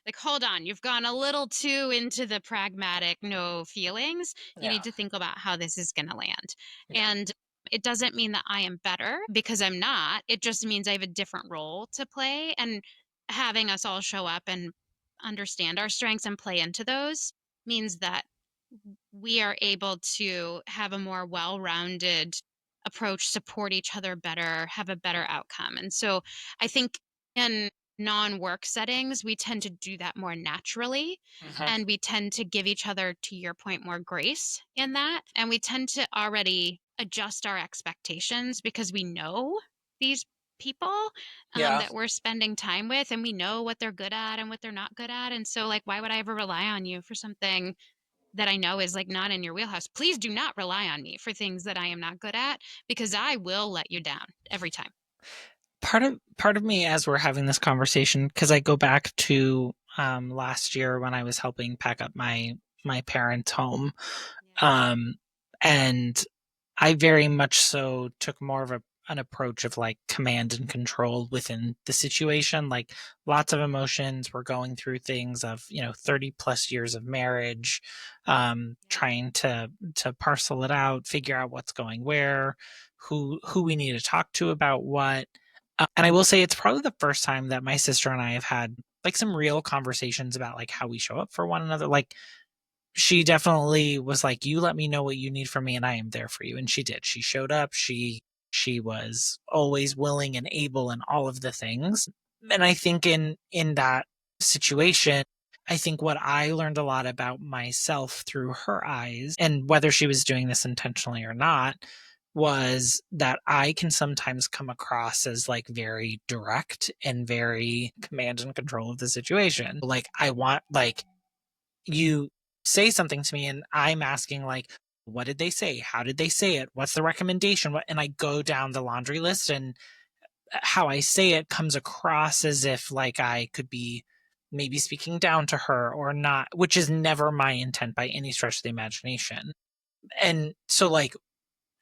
Like, hold on, you've gone a little too into the pragmatic, no feelings. You Yeah. need to think about how this is going to land. Yeah. And it doesn't mean that I am better because I'm not. It just means I have a different role to play. And having us all show up and understand our strengths and play into those means that we are able to have a more well rounded approach, support each other better, have a better outcome. And so I think in non work settings, we tend to do that more naturally. Mhm. And we tend to give each other, to your point, more grace in that. And we tend to already adjust our expectations because we know these people Yeah. that we're spending time with, and we know what they're good at and what they're not good at. And so, like, why would I ever rely on you for something that I know is like not in your wheelhouse? Please do not rely on me for things that I am not good at, because I will let you down every time. Part of me, as we're having this conversation, because I go back to last year when I was helping pack up my parents' home, Yeah. um, and I very much so took more of an approach of like command and control within the situation. Like lots of emotions. We're going through things of, 30 plus years of marriage, Yeah. trying to parcel it out, figure out what's going where, who we need to talk to about what. And I will say it's probably the first time that my sister and I have had like some real conversations about like how we show up for one another. Like she definitely was like, "You let me know what you need from me, and I am there for you." And she did. She showed up. She was always willing and able and all of the things. And I think in that situation, I think what I learned a lot about myself through her eyes, and whether she was doing this intentionally or not, was that I can sometimes come across as like very direct and very command and control of the situation. Like I want like you say something to me and I'm asking like, what did they say? How did they say it? What's the recommendation? And I go down the laundry list, and how I say it comes across as if like I could be maybe speaking down to her or not, which is never my intent by any stretch of the imagination. And so like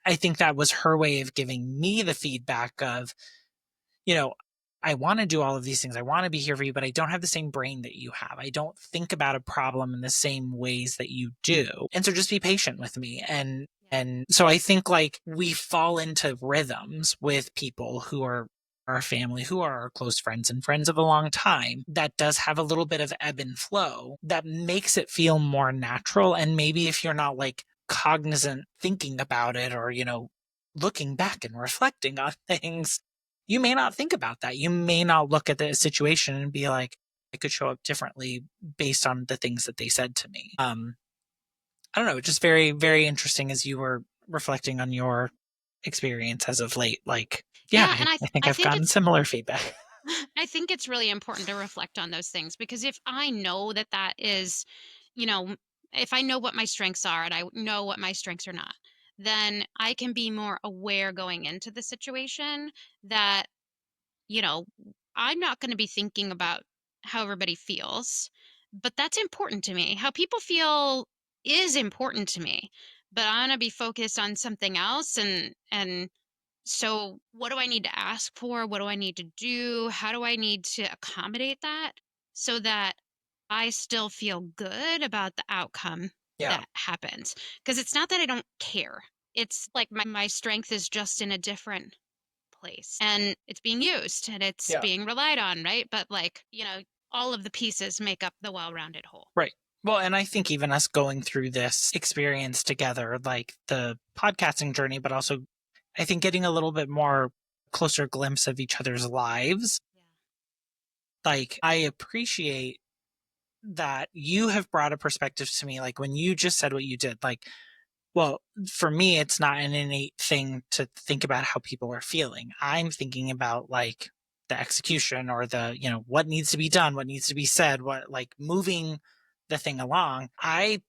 I think that was her way of giving me the feedback of, you know, I want to do all of these things. I want to be here for you, but I don't have the same brain that you have. I don't think about a problem in the same ways that you do. And so just be patient with me. Yeah. And so I think like we fall into rhythms with people who are our family, who are our close friends and friends of a long time, that does have a little bit of ebb and flow that makes it feel more natural. And maybe if you're not like cognizant thinking about it or, looking back and reflecting on things, you may not think about that. You may not look at the situation and be like, I could show up differently based on the things that they said to me. I don't know, just very, very interesting as you were reflecting on your experience as of late. Like, yeah, Yeah, and I think I I've think gotten it's similar feedback. I think it's really important to reflect on those things, because if I know that that is, you know, if I know what my strengths are and I know what my strengths are not, then I can be more aware going into the situation that, you know, I'm not going to be thinking about how everybody feels, but that's important to me. How people feel is important to me, but I'm going to be focused on something else. And so, what do I need to ask for? What do I need to do? How do I need to accommodate that so that I still feel good about the outcome Yeah. that happens? Because it's not that I don't care. It's like my strength is just in a different place, and it's being used and it's Yeah. being relied on, right? But, like, all of the pieces make up the well rounded whole. Right. Well, and I think even us going through this experience together, like the podcasting journey, but also I think getting a little bit more closer glimpse of each other's lives, Yeah. like I appreciate that you have brought a perspective to me. Like when you just said what you did, like, well, for me, it's not an innate thing to think about how people are feeling. I'm thinking about like the execution or the, what needs to be done, what needs to be said, what like moving the thing along. I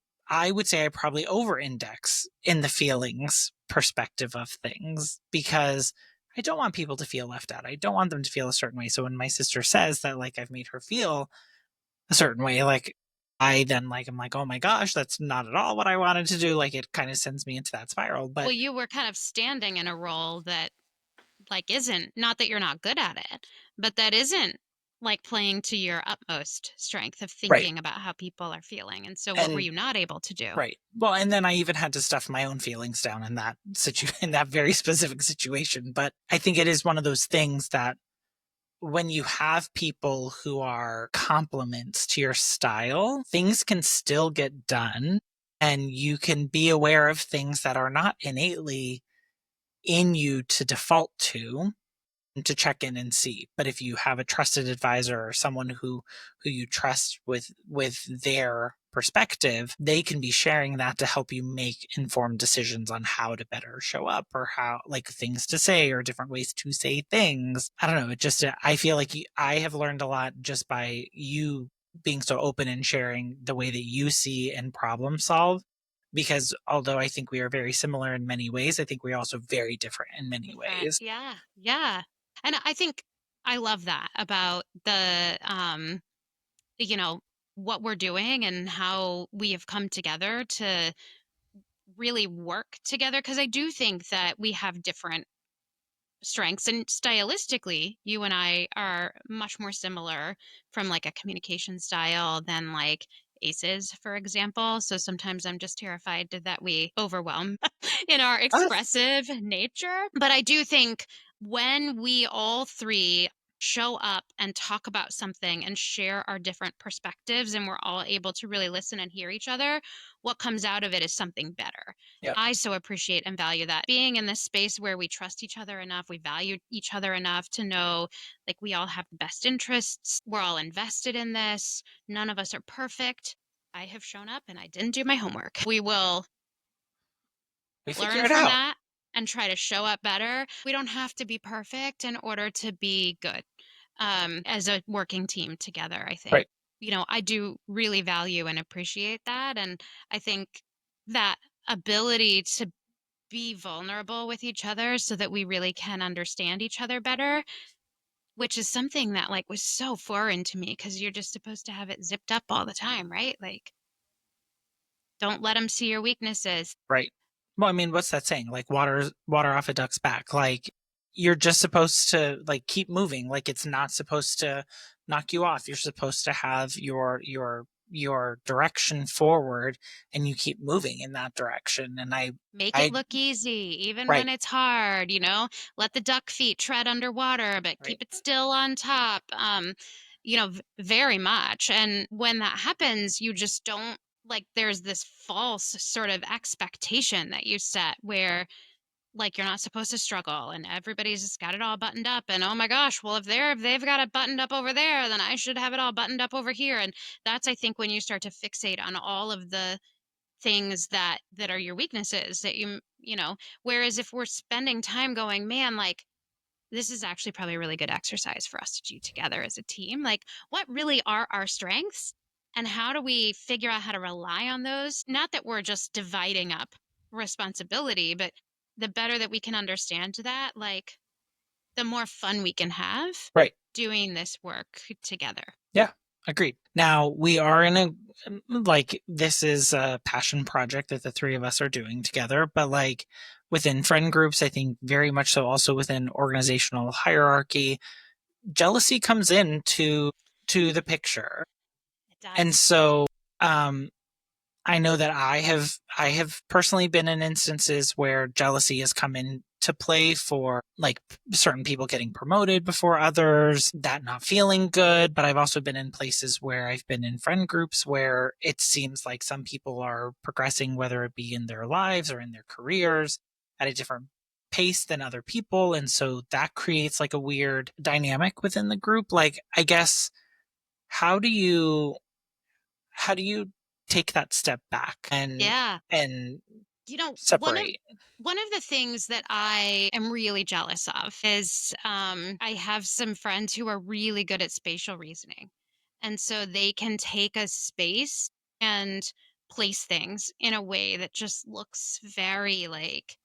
would say I probably over index in the feelings perspective of things because I don't want people to feel left out. I don't want them to feel a certain way. So when my sister says that like I've made her feel a certain way, like I then like I'm like, oh my gosh, that's not at all what I wanted to do. Like it kind of sends me into that spiral. Well, But you were kind of standing in a role that like isn't, not that you're not good at it, but that isn't like playing to your utmost strength of right. thinking about how people are feeling. And so what were And you not able to do? right. Well, and then I even had to stuff my own feelings down in that in that very specific situation. But I think it is one of those things that when you have people who are complements to your style, things can still get done and you can be aware of things that are not innately in you to default to check in and see. But if you have a trusted advisor or someone who you trust with their perspective, they can be sharing that to help you make informed decisions on how to better show up or how like things to say or different ways to say things. I don't know, it just I feel like I have learned a lot just by you being so open and sharing the way that you see and problem solve, because although I think we are very similar in many ways, I think we're also very different in many Different. ways. Yeah. Yeah. And I think I love that about you know, what we're doing and how we have come together to really work together. Cause I do think that we have different strengths and stylistically you and I are much more similar from like a communication style than like aces, for example. So sometimes I'm just terrified that we overwhelm in our expressive nature. But I do think when we all three show up and talk about something and share our different perspectives and we're all able to really listen and hear each other, what comes out of it is something better. Yeah. I so appreciate and value that. Being in this space where we trust each other enough, we value each other enough to know like we all have the best interests, we're all invested in this, none of us are perfect. I have shown up and I didn't do my homework. We will We figure learn it from out. that and try to show up better. We don't have to be perfect in order to be good as a working team together, I think. Right. You know, I do really value and appreciate that. And I think that ability to be vulnerable with each other so that we really can understand each other better, which is something that like was so foreign to me because you're just supposed to have it zipped up all the time, right? Like, don't let them see your weaknesses. Right. Well, I mean, what's that saying? Like water off a duck's back. Like you're just supposed to like keep moving. Like it's not supposed to knock you off. You're supposed to have your direction forward and you keep moving in that direction. And Make it I look easy, even when right, it's hard, let the duck feet tread underwater, but right, keep it still on top. Very much. And when that happens, you just don't like, there's this false sort of expectation that you set where like you're not supposed to struggle and everybody's just got it all buttoned up and oh my gosh, well if they've got it buttoned up over there, then I should have it all buttoned up over here. And that's, I think, when you start to fixate on all of the things that are your weaknesses that whereas if we're spending time going, man, like this is actually probably a really good exercise for us to do together as a team, like what really are our strengths and how do we figure out how to rely on those, not that we're just dividing up responsibility, but the better that we can understand that, like the more fun we can have right. doing this work together. Yeah. Agreed. Now we are in a like this is a passion project that the three of us are doing together, but like within friend groups, I think very much so also within organizational hierarchy, jealousy comes to the picture. It And does. so um I know that I have personally been in instances where jealousy has come into play for like certain people getting promoted before others, that not feeling good. But I've also been in places where I've been in friend groups where it seems like some people are progressing, whether it be in their lives or in their careers, at a different pace than other people. And so that creates like a weird dynamic within the group. Like, I guess, how do you how do you take that step back Yeah. and One of separate? the things that I am really jealous of is I have some friends who are really good at spatial reasoning. And so they can take a space and place things in a way that just looks very like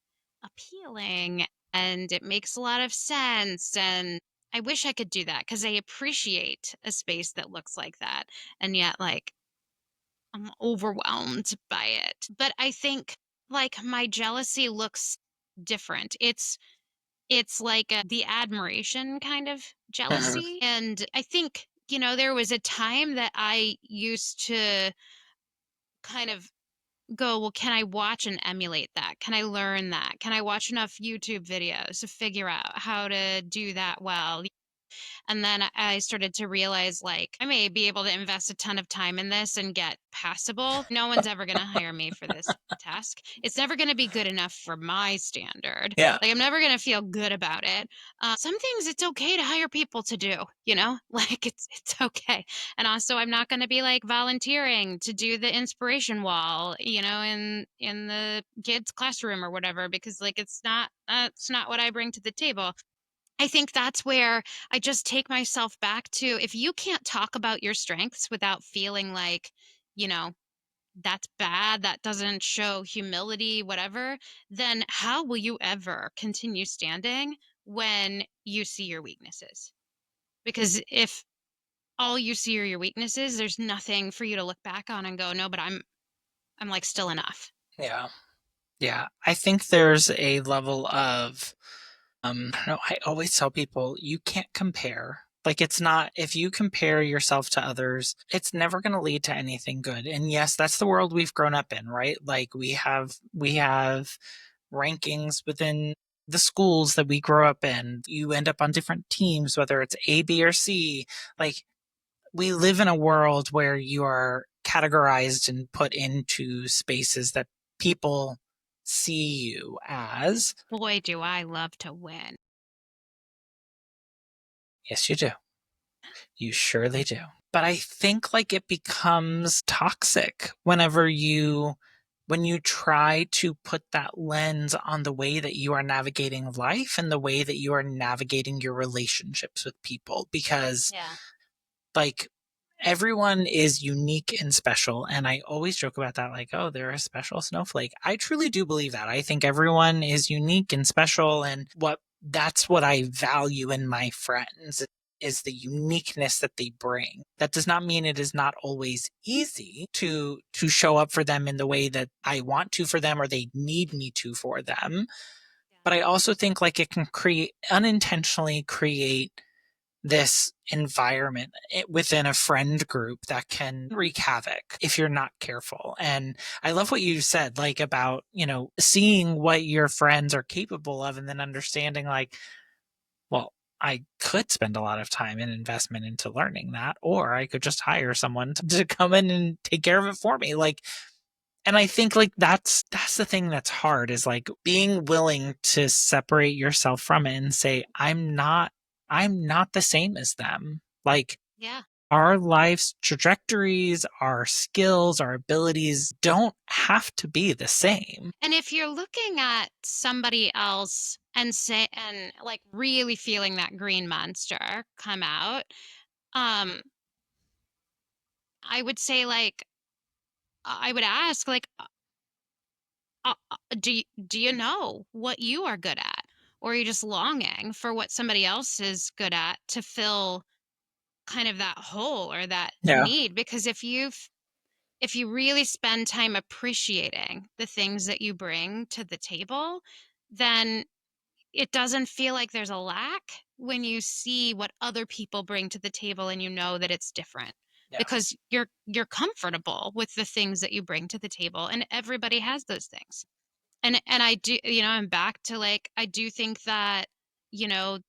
appealing. and it makes a lot of sense. And I wish I could do that because I appreciate a space that looks like that. And yet, like, I'm overwhelmed by it. But I think like my jealousy looks different. It's like the admiration kind of Mhm. jealousy. And I think, there was a time that I used to kind of go, well, can I watch and emulate that? Can I learn that? Can I watch enough YouTube videos to figure out how to do that well? And then I started to realize, like, I may be able to invest a ton of time in this and get passable. No one's ever going to hire me for this task. It's never going to be good enough for my standard. Yeah. Like, I'm never going to feel good about it. Some things it's okay to hire people to do, like it's okay. And also, I'm not going to be like volunteering to do the inspiration wall, in the kids' classroom or whatever, because like it's not what I bring to the table. I think that's where I just take myself back to, if you can't talk about your strengths without feeling like, you know, that's bad, that doesn't show humility, whatever, then how will you ever continue standing when you see your weaknesses? Because if all you see are your weaknesses, there's nothing for you to look back on and go, no, but I'm like still enough. Yeah. Yeah. I think there's a level of I don't know, I always tell people you can't compare. Like it's not if you compare yourself to others, it's never going to lead to anything good. And yes, that's the world we've grown up in, right? Like we have rankings within the schools that we grow up in. You end up on different teams, whether it's A, B, or C. Like we live in a world where you are categorized and put into spaces that people see you as. Boy, do I love to win. Yes, you do. You surely do. But I think like it becomes toxic when you try to put that lens on the way that you are navigating life and the way that you are navigating your relationships with people because Yeah. like everyone is unique and special. And I always joke about that, like, oh, they're a special snowflake. I truly do believe that. I think everyone is unique and special. And that's what I value in my friends is the uniqueness that they bring. That does not mean it is not always easy to show up for them in the way that I want to for them or they need me to for them. But I also think like it can create unintentionally create this environment within a friend group that can wreak havoc if you're not careful. And I love what you said, like about, seeing what your friends are capable of and then understanding, like, well, I could spend a lot of time and investment into learning that, or I could just hire someone to come in and take care of it for me. Like, and I think like that's the thing that's hard is like being willing to separate yourself from it and say, I'm not the same as them. Like Yeah. our life's trajectories, our skills, our abilities don't have to be the same. And if you're looking at somebody else and say and like really feeling that green monster come out, um, I would say like I would ask like, do you know what you are good at, or are you just longing for what somebody else is good at to fill kind of that hole or that Yeah. need? Because if you really spend time appreciating the things that you bring to the table, then it doesn't feel like there's a lack when you see what other people bring to the table and you know that it's different Yeah. because you're comfortable with the things that you bring to the table, and everybody has those things. And I do, I'm back to like I do think that, you know,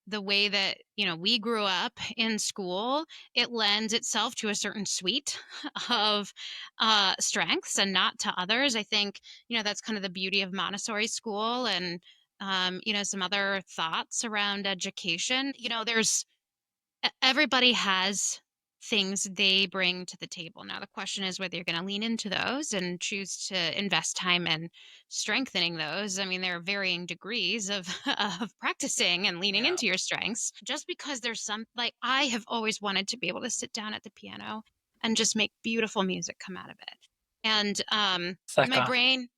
the way that, we grew up in school, it lends itself to a certain suite of strengths and not to others. I think, that's kind of the beauty of Montessori school and some other thoughts around education. Everybody has things they bring to the table. Now, the question is whether you're going to lean into those and choose to invest time in strengthening those. I mean, there are varying degrees of, of practicing and leaning Yeah. into your strengths. Just because there's some, like, I have always wanted to be able to sit down at the piano and just make beautiful music come out of it. And my Second. brain,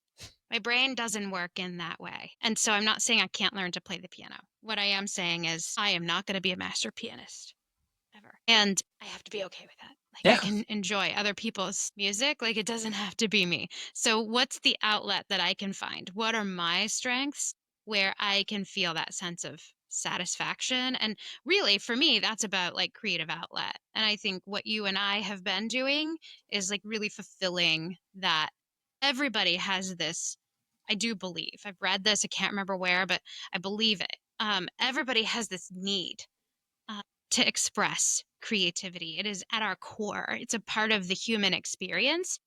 My brain doesn't work in that way. And so I'm not saying I can't learn to play the piano. What I am saying is I am not going to be a master pianist ever. And I have to be okay with that. Like I Yeah. can enjoy other people's music, like it doesn't have to be me. So what's the outlet that I can find? What are my strengths where I can feel that sense of satisfaction? And really for me that's about like creative outlet. And I think what you and I have been doing is like really fulfilling that. Everybody has this, I do believe. I've read this, I can't remember where, but I believe it. Everybody has this need uh, to express creativity. It is at our core, it's a part of the human experience,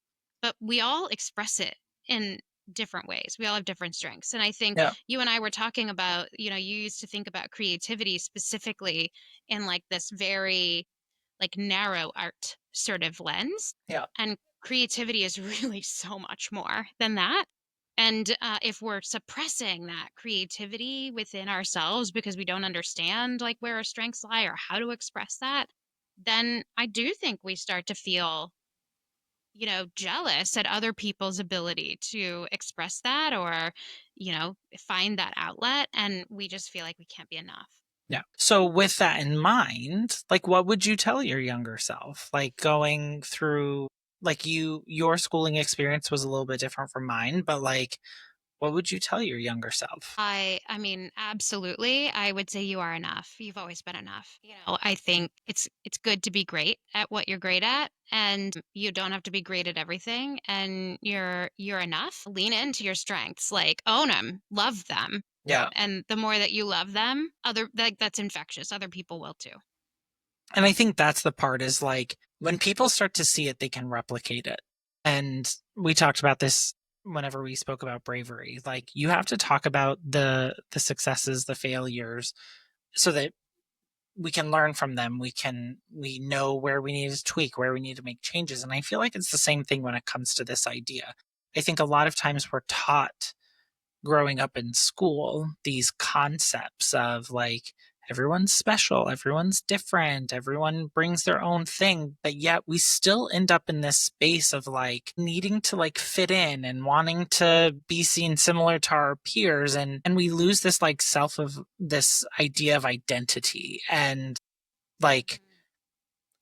but we all express it in different ways. We all have different strengths. And I think Yeah. you and I were talking about, you used to think about creativity specifically in like this very like narrow art sort of lens. Yeah. And creativity is really so much more than that. And if we're suppressing that creativity within ourselves because we don't understand like where our strengths lie or how to express that, then I do think we start to feel, jealous at other people's ability to express that or, find that outlet. And we just feel like we can't be enough. Yeah. So with that in mind, like what would you tell your younger self? Like going through like your schooling experience was a little bit different from mine, but like what would you tell your younger self? I mean, absolutely. I would say you are enough. You've always been enough. I think it's good to be great at what you're great at and you don't have to be great at everything and you're enough. Lean into your strengths, like own them, love them. Yeah. And the more that you love them, that's infectious. Other people will too. And I think that's the part is like when people start to see it, they can replicate it. And we talked about this whenever we spoke about bravery. Like you have to talk about the successes, the failures, so that we can learn from them. We know where we need to tweak, where we need to make changes. And I feel like it's the same thing when it comes to this idea. I think a lot of times we're taught growing up in school these concepts of like everyone's special, everyone's different, everyone brings their own thing, but yet we still end up in this space of like needing to like fit in and wanting to be seen similar to our peers, and we lose this like self of this idea of identity and like Mhm.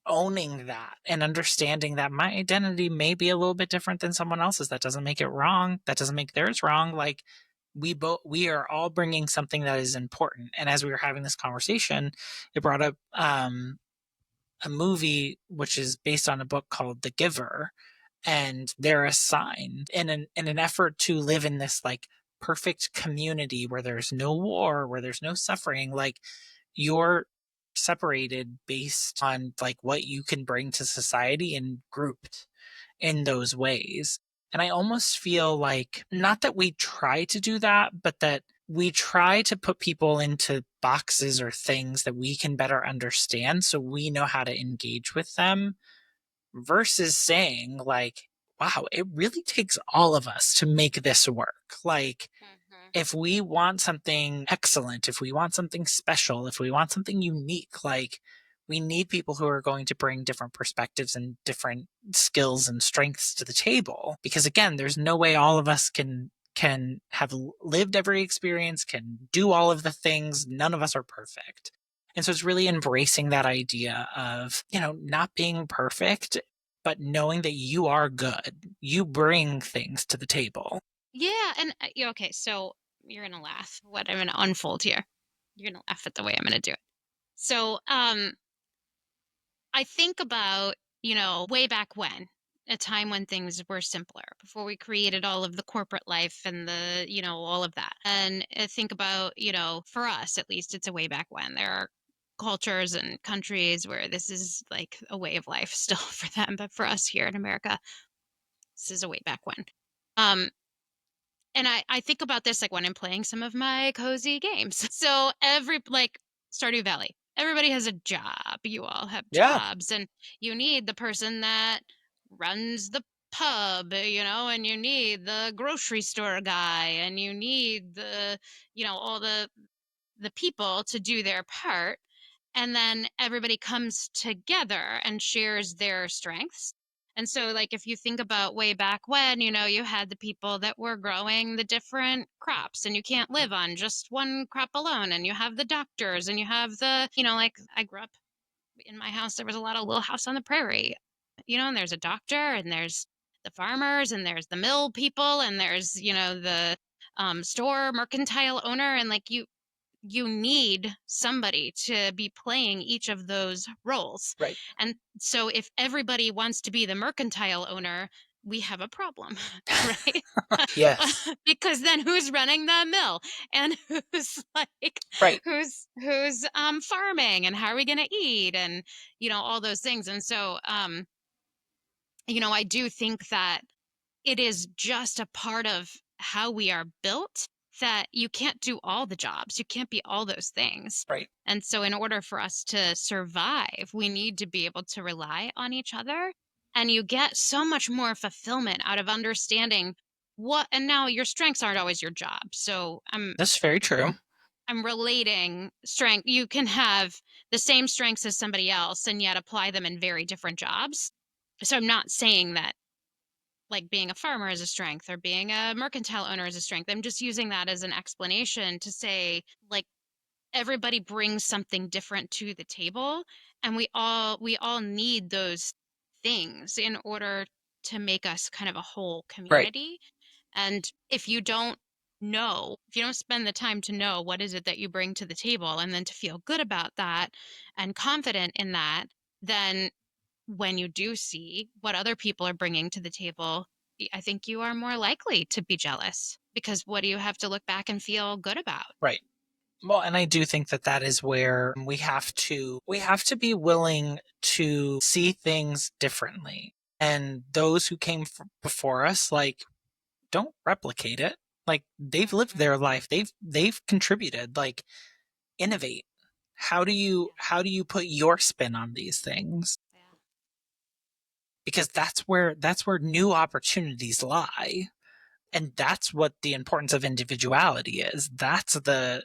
owning that and understanding that my identity may be a little bit different than someone else's. That doesn't make it wrong. That doesn't make theirs wrong. Like we are all bringing something that is important. And as we were having this conversation, it brought up a movie which is based on a book called The Giver, and they're assigned in an effort to live in this like perfect community where there's no war, where there's no suffering. Like you're separated based on like what you can bring to society and grouped in those ways. And I almost feel like not that we try to do that, but that we try to put people into boxes or things that we can better understand so we know how to engage with them versus saying like, wow, it really takes all of us to make this work. Like Mhm. if we want something excellent, if we want something special, if we want something unique, like we need people who are going to bring different perspectives and different skills and strengths to the table. Because again, there's no way all of us can have lived every experience, can do all of the things. None of us are perfect. And so it's really embracing that idea of, not being perfect, but knowing that you are good. You bring things to the table. Yeah, and yeah, okay, so you're gonna laugh what I'm gonna unfold here. You're gonna laugh at the way I'm gonna do it. So, I think about, way back when, a time when things were simpler, before we created all of the corporate life and all of that. And I think about, for us at least, it's a way back when. There are cultures and countries where this is like a way of life still for them, but for us here in America, this is a way back when. Um, and I think about this like when I'm playing some of my cozy games. So like Stardew Valley, everybody has a job. You all have Yeah. jobs, and you need the person that runs the pub, and you need the grocery store guy, and you need all the people to do their part. And then everybody comes together and shares their strengths. And so, like, if you think about way back when, you had the people that were growing the different crops, and you can't live on just one crop alone. And you have the doctors, and you have like I grew up in my house, there was a lot of Little House on the Prairie, and there's a doctor, and there's the farmers, and there's the mill people, and there's, the store mercantile owner. And like you need somebody to be playing each of those roles. Right. And so if everybody wants to be the mercantile owner, we have a problem, right? Yes. Because then who's running the mill, and who's like Right. who's farming, and how are we going to eat, and all those things. And so I do think that it is just a part of how we are built, that you can't do all the jobs. You can't be all those things. Right. And so, in order for us to survive, we need to be able to rely on each other. And you get so much more fulfillment out of understanding and now your strengths aren't always your job. So, That's very true. I'm relating strength. You can have the same strengths as somebody else and yet apply them in very different jobs. So, I'm not saying that like being a farmer is a strength or being a mercantile owner is a strength. I'm just using that as an explanation to say, like, everybody brings something different to the table, and we all need those things in order to make us kind of a whole Right. community. And if you don't spend the time to know what is it that you bring to the table, and then to feel good about that and confident in that, then when you do see what other people are bringing to the table, I think you are more likely to be jealous, because what do you have to look back and feel good about? Right. Well, and I do think that that is where we have to be willing to see things differently. And those who came before us, like, don't replicate it. Like, they've lived Mhm. their life. They've contributed. Like, innovate. How do you put your spin on these things? Yeah. Because that's where new opportunities lie. And that's what the importance of individuality is. That's the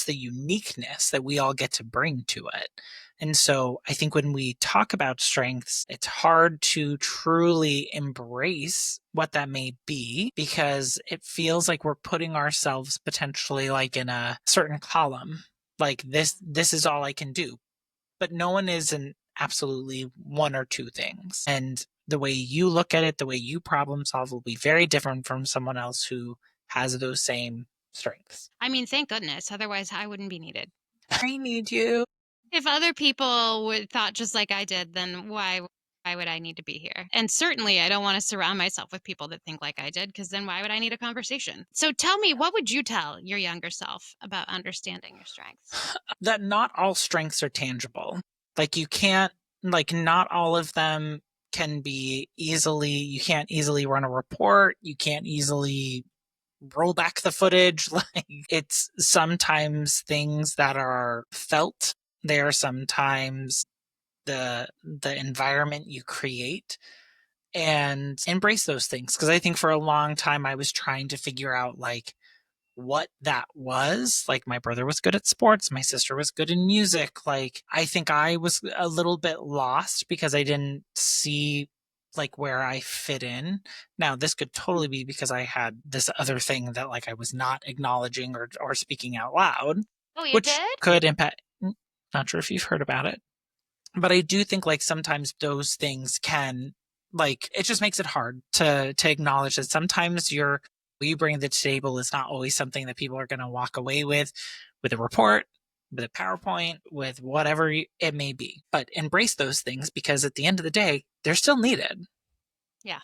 uniqueness that we all get to bring to it. And so I think when we talk about strengths, it's hard to truly embrace what that may be, because it feels like we're putting ourselves potentially like in a certain column. Like, this is all I can do. But no one is an absolutely one or two things. And the way you look at it, the way you problem solve will be very different from someone else who has those same strengths. I mean, thank goodness. Otherwise, I wouldn't be needed. I need you. If other people would thought just like I did, then why would I need to be here? And certainly, I don't want to surround myself with people that think like I did, because then why would I need a conversation? So tell me, what would you tell your younger self about understanding your strengths? That not all strengths are tangible. Like, you can't, like, not all of them can be easily, you can't easily run a report. You can't easily roll back the footage. Like, it's sometimes things that are felt. They are sometimes the environment you create, and embrace those things. Because I think for a long time I was trying to figure out like what that was. Like, my brother was good at sports, my sister was good in music. Like, I think I was a little bit lost because I didn't see like where I fit in. Now, this could totally be because I had this other thing that like I was not acknowledging or speaking out loud, Oh, you which did? could impact. Not sure if you've heard about it, but I do think like sometimes those things can, like, it just makes it hard to acknowledge that sometimes what you bring to the table is not always something that people are going to walk away with a report, with a PowerPoint, with whatever it may be. But embrace those things, because at the end of the day, they're still needed. Yeah.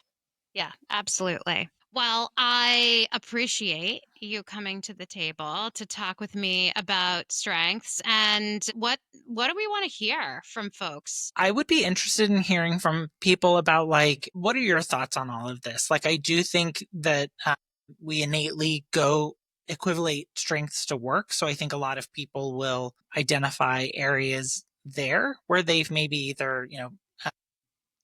Yeah, absolutely. Well, I appreciate you coming to the table to talk with me about strengths. And what do we want to hear from folks? I would be interested in hearing from people about, like, what are your thoughts on all of this? Like, I do think that we innately go equivalent strengths to work. So I think a lot of people will identify areas there where they've maybe either,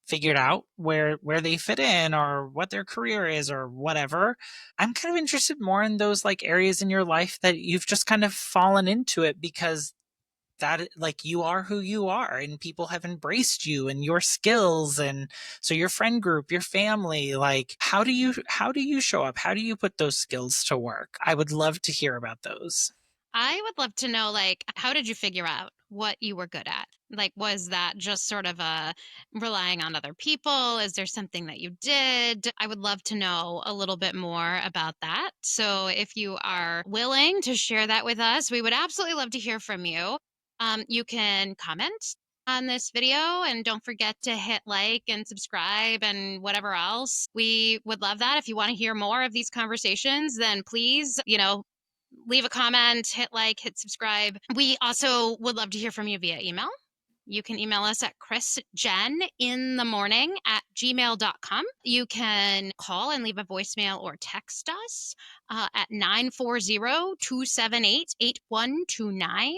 figured out where they fit in or what their career is or whatever. I'm kind of interested more in those like areas in your life that you've just kind of fallen into it because that like you are who you are and people have embraced you and your skills. And so your friend group, your family, like how do you show up? How do you put those skills to work? I would love to hear about those. I would love to know, like, how did you figure out what you were good at? Like, was that just sort of a relying on other people? Is there something that you did? I would love to know a little bit more about that. So, if you are willing to share that with us, we would absolutely love to hear from you. You can comment on this video and don't forget to hit like and subscribe and whatever else. We would love that. If you want to hear more of these conversations, then please, leave a comment, hit like, hit subscribe. We also would love to hear from you via email. You can email us at chrisjeninthemorning@gmail.com. You can call and leave a voicemail or text us at 940-278-8129.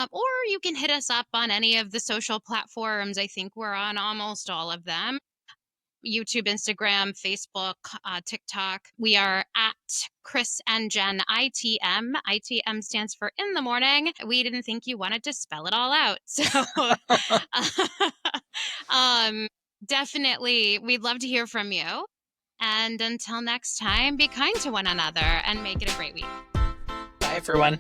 Or you can hit us up on any of the social platforms. I think we're on almost all of them. YouTube, Instagram, Facebook, TikTok. We are at Chris and Jen ITM. ITM stands for in the morning. We didn't think you wanted to spell it all out. So um, definitely, we'd love to hear from you. And until next time, be kind to one another and make it a great week. Bye, everyone.